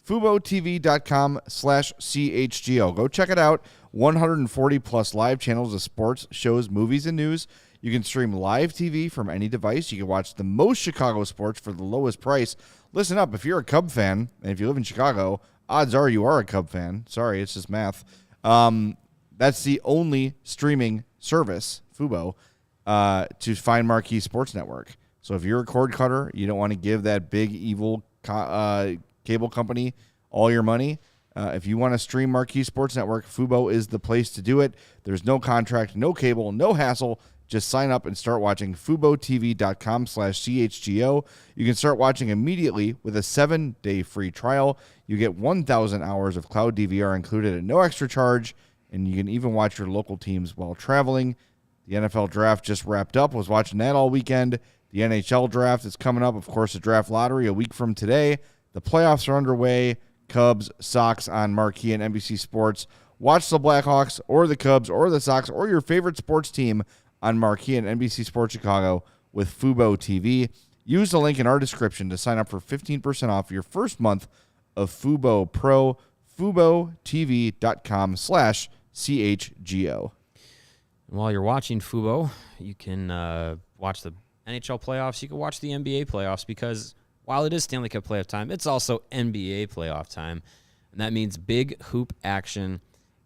FuboTV.com/CHGO. Go check it out. 140-plus live channels of sports, shows, movies, and news. You can stream live TV from any device. You can watch the most Chicago sports for the lowest price. Listen up, if you're a Cub fan, and if you live in Chicago, odds are you are a Cub fan. Sorry, it's just math. That's the only streaming service, Fubo, to find Marquee Sports Network. So if you're a cord cutter, you don't want to give that big evil cable company all your money. If you want to stream Marquee Sports Network, Fubo is the place to do it. There's no contract, no cable, no hassle. Just sign up and start watching. FuboTV.com/CHGO. You can start watching immediately with a 7-day free trial. You get 1,000 hours of cloud DVR included at no extra charge, and you can even watch your local teams while traveling. The NFL draft just wrapped up. Was watching that all weekend. The NHL draft is coming up. Of course, the draft lottery a week from today. The playoffs are underway. Cubs, Sox on Marquee and NBC Sports. Watch the Blackhawks or the Cubs or the Sox or your favorite sports team on Marquee and NBC Sports Chicago with Fubo TV. Use the link in our description to sign up for 15% off your first month of Fubo Pro. FuboTV.com/CHGO. And while you're watching Fubo, you can watch the NHL playoffs. You can watch the NBA playoffs because while it is Stanley Cup playoff time, it's also NBA playoff time. And that means big hoop action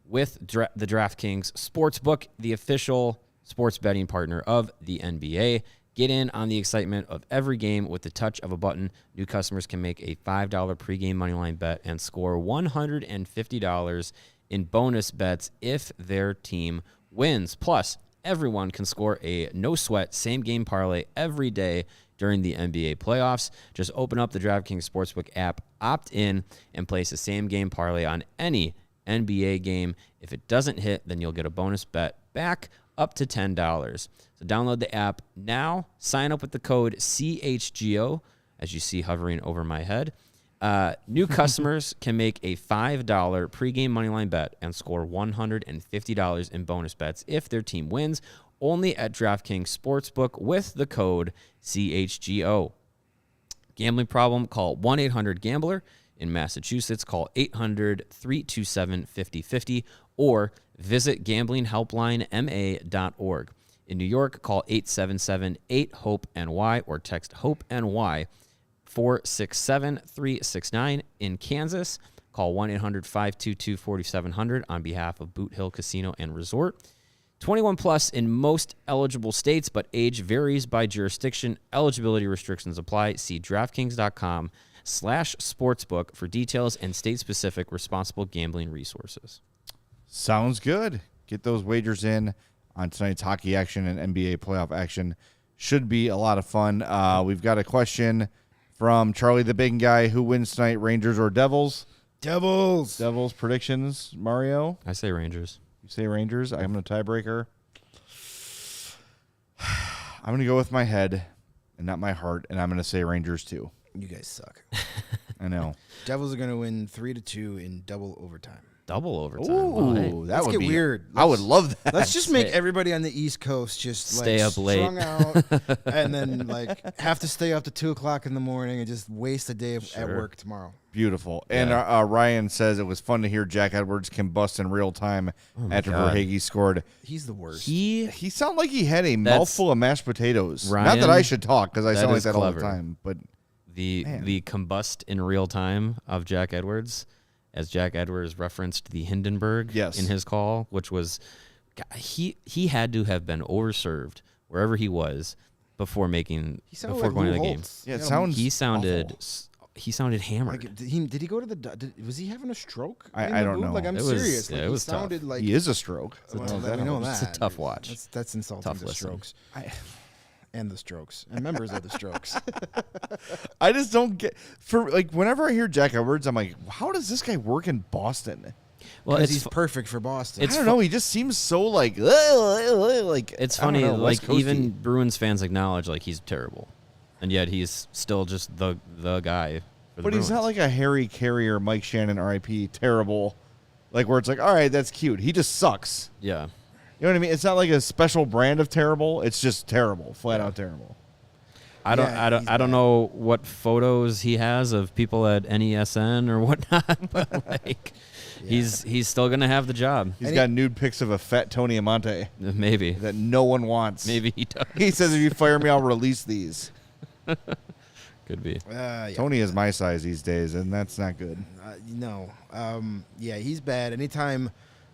with the DraftKings Sportsbook, the official sports betting partner of the NBA. Get in on the excitement of every game with the touch of a button. New customers can make a $5 pregame moneyline bet and score $150 in bonus bets if their team wins. Plus, everyone can score a no-sweat same-game parlay every day during the NBA playoffs. Just open up the DraftKings Sportsbook app, opt in, and place a same-game parlay on any NBA game. If it doesn't hit, then you'll get a bonus bet back up to $10. So download the app now. Sign up with the code CHGO, as you see hovering over my head. New customers can make a $5 pregame moneyline bet and score $150 in bonus bets if their team wins, only at DraftKings Sportsbook with the code CHGO. Gambling problem? Call 1-800-GAMBLER. In Massachusetts, call 800-327-5050 or visit gamblinghelplinema.org. In New York, call 877-8-HOPE-NY or text HOPE-NY 467-369. In Kansas, call 1-800-522-4700 on behalf of Boot Hill Casino and Resort. 21 plus in most eligible states, but age varies by jurisdiction. Eligibility restrictions apply. See DraftKings.com/sportsbook for details and state-specific responsible gambling resources. Sounds good. Get those wagers in on tonight's hockey action and NBA playoff action. Should be a lot of fun. We've got a question from Charlie the Big Guy. Who wins tonight, Rangers or Devils? Devils. Devils predictions, Mario? I say Rangers. You say Rangers. I'm going to tiebreaker. I'm going to go with my head and not my heart, and I'm going to say Rangers too. You guys suck. I know. Devils are going to win 3-2 in double overtime. Double overtime. Ooh, Well, hey, that Let's would get be weird. I would love that. Let's just make everybody on the East Coast just Stay like up late. strung out and then like have to stay up to 2 o'clock in the morning and just waste a day at work tomorrow. Beautiful. And Ryan says it was fun to hear Jack Edwards combust in real time after God. Verhaeghe scored. He's the worst. He sounded like he had a mouthful of mashed potatoes. Not Ryan, that I should talk because I that sound like is that all clever. the time. But the combust in real time of Jack Edwards, as Jack Edwards referenced the Hindenburg in his call, which was he had to have been overserved wherever he was before going to the game. Yeah, it sounds he sounded hammered. Like, did he go to the? Was he having a stroke? I don't know. Like I'm It was- serious. yeah, Like, it was he sounded tough. like he is a stroke. Well, That we know helps. that. It's a tough watch. That's insulting. Tough the listen. Strokes and the Strokes and members of the Strokes. I just don't get whenever I hear Jack Edwards, I'm like, how does this guy work in Boston? Well, Because it's he's perfect for Boston. I don't know. He just seems so like it's I don't funny. know, Like West Coasty. even Bruins fans acknowledge like he's terrible, and yet he's still just the guy. For the But he's not Bruins. like a Harry Carrier, Mike Shannon, R.I.P. terrible. Like where it's like, all right, that's cute. He just sucks. Yeah. You know what I mean? It's not like a special brand of terrible. It's just terrible, flat out terrible. I don't bad. know what photos he has of people at NESN or whatnot, but like he's still gonna have the job. He's got nude pics of a fat Tony Amante Maybe. that no one wants. Maybe he does. He says, if you fire me, I'll release these. Could be. Tony is my size these days, and that's not good. No. Yeah, he's bad. Anytime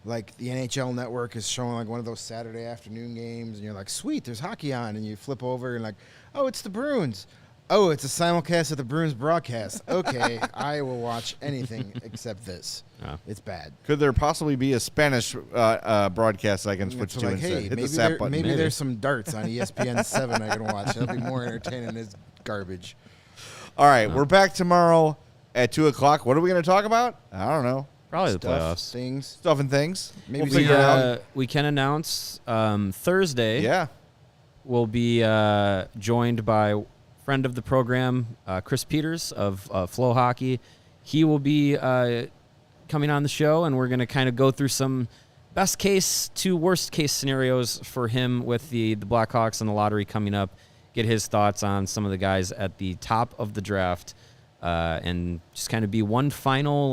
like the NHL network is showing like one of those Saturday afternoon games and you're like, sweet, there's hockey on, and you flip over and like, oh, it's the Bruins. Oh, it's a simulcast of the Bruins broadcast. Okay, I will watch anything except this. Oh. It's bad. Could there possibly be a Spanish broadcast I can switch It's to like, instead? hey, Hit the maybe, sap button. maybe there's some darts on ESPN 7 I can watch. That'll be more entertaining than this garbage. All right, we're back tomorrow at 2 o'clock. What are we going to talk about? I don't know. Probably the Stuff, playoffs. things. Stuff and things. Maybe We'll the- figure it out. We can announce Thursday. Yeah. We'll be joined by friend of the program, Chris Peters of Flow Hockey. He will be coming on the show, and we're going to kind of go through some best case to worst case scenarios for him with the Blackhawks and the lottery coming up. Get his thoughts on some of the guys at the top of the draft, and just kind of be one final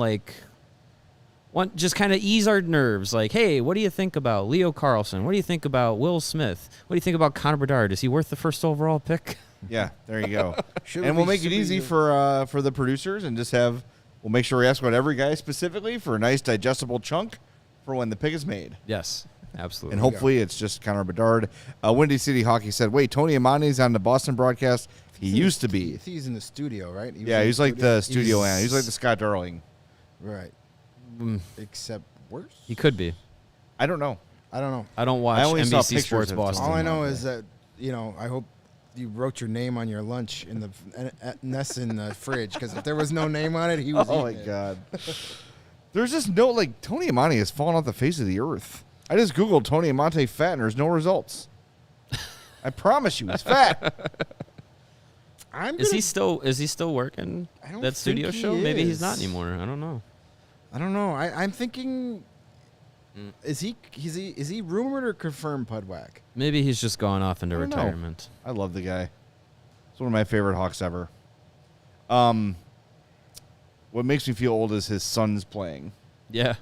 just kind of ease our nerves. Like, hey, what do you think about Leo Carlson? What do you think about Will Smith? What do you think about Connor Bedard? Is he worth the first overall pick? Yeah, there you go. Should And we- we'll make it should we easy do- for the producers and just we'll make sure we ask about every guy specifically for a nice digestible chunk for when the pick is made. Yes, absolutely. And hopefully it's just Connor Bedard. Windy City Hockey said, wait, Tony Amante's on the Boston broadcast. He used to be. He's in the studio, right? Yeah, he's like the studio man. He's like the Scott Darling. Right. Except worse? He could be. I don't know. I don't know. I don't watch I only saw NBC pictures Sports of Boston. All I know Monday. is that, I hope you wrote your name on your lunch in the Ness in the fridge, because if there was no name on it, he was Oh, my eating it. God. There's just no, like, Tony Amonte has fallen off the face of the earth. I just Googled Tony Amonte fat, and there's no results. I promise you, he's fat. Is he still working I don't that studio think he show? Maybe he's not is. anymore. I don't know. I don't know. I'm thinking, is he rumored or confirmed Pudwack? Maybe he's just gone off into I don't know. retirement. I love the guy. He's one of my favorite Hawks ever. What makes me feel old is his son's playing. Yeah.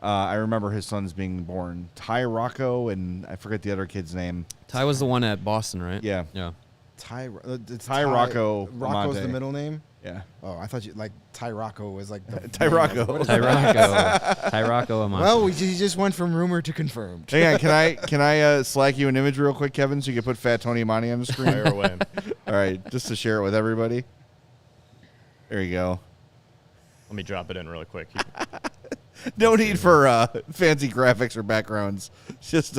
I remember his sons being born. Ty Rocco and I forget the other kid's name. Ty was the one at Boston, right? Yeah. Yeah. Ty Rocco Rocco's Amonte. the middle name. Yeah. Oh, I thought you like Ty Rocco was like the Ty Rocco. What is Ty that? Rocco. Ty Rocco Amonte. Well, he just went from rumor to confirmed. Hang on, can I slack you an image real quick, Kevin, so you can put Fat Tony Amonte on the screen? Fire away. All right, just to share it with everybody. There you go. Let me drop it in really quick. No need for fancy graphics or backgrounds. It's just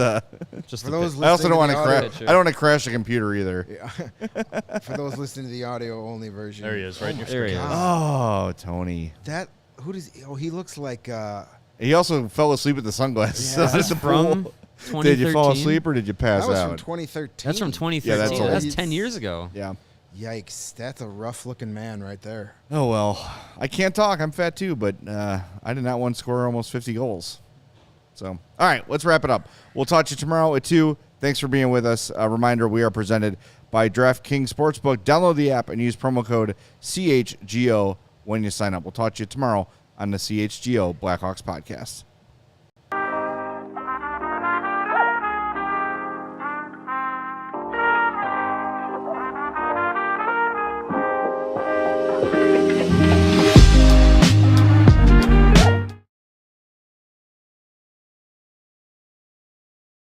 just For a those bit. I also don't want listening to to the crash. audio. I don't want to crash the computer either. Yeah. For those listening to the audio only version. There he is, right in your There he screen. is. Oh, Tony. That who does? Oh, he looks like. He also fell asleep with the sunglasses. Yeah. Is this From 2013? Did you fall asleep or did you pass That was out? from 2013. That's from 2013. Yeah, that's old. That's 10 years ago. Yeah. Yikes! That's a rough-looking man right there. Oh, well. I can't talk. I'm fat too, but I did not once score almost 50 goals. So, all right, let's wrap it up. We'll talk to you tomorrow at 2. Thanks for being with us. A reminder, we are presented by DraftKings Sportsbook. Download the app and use promo code CHGO when you sign up. We'll talk to you tomorrow on the CHGO Blackhawks podcast.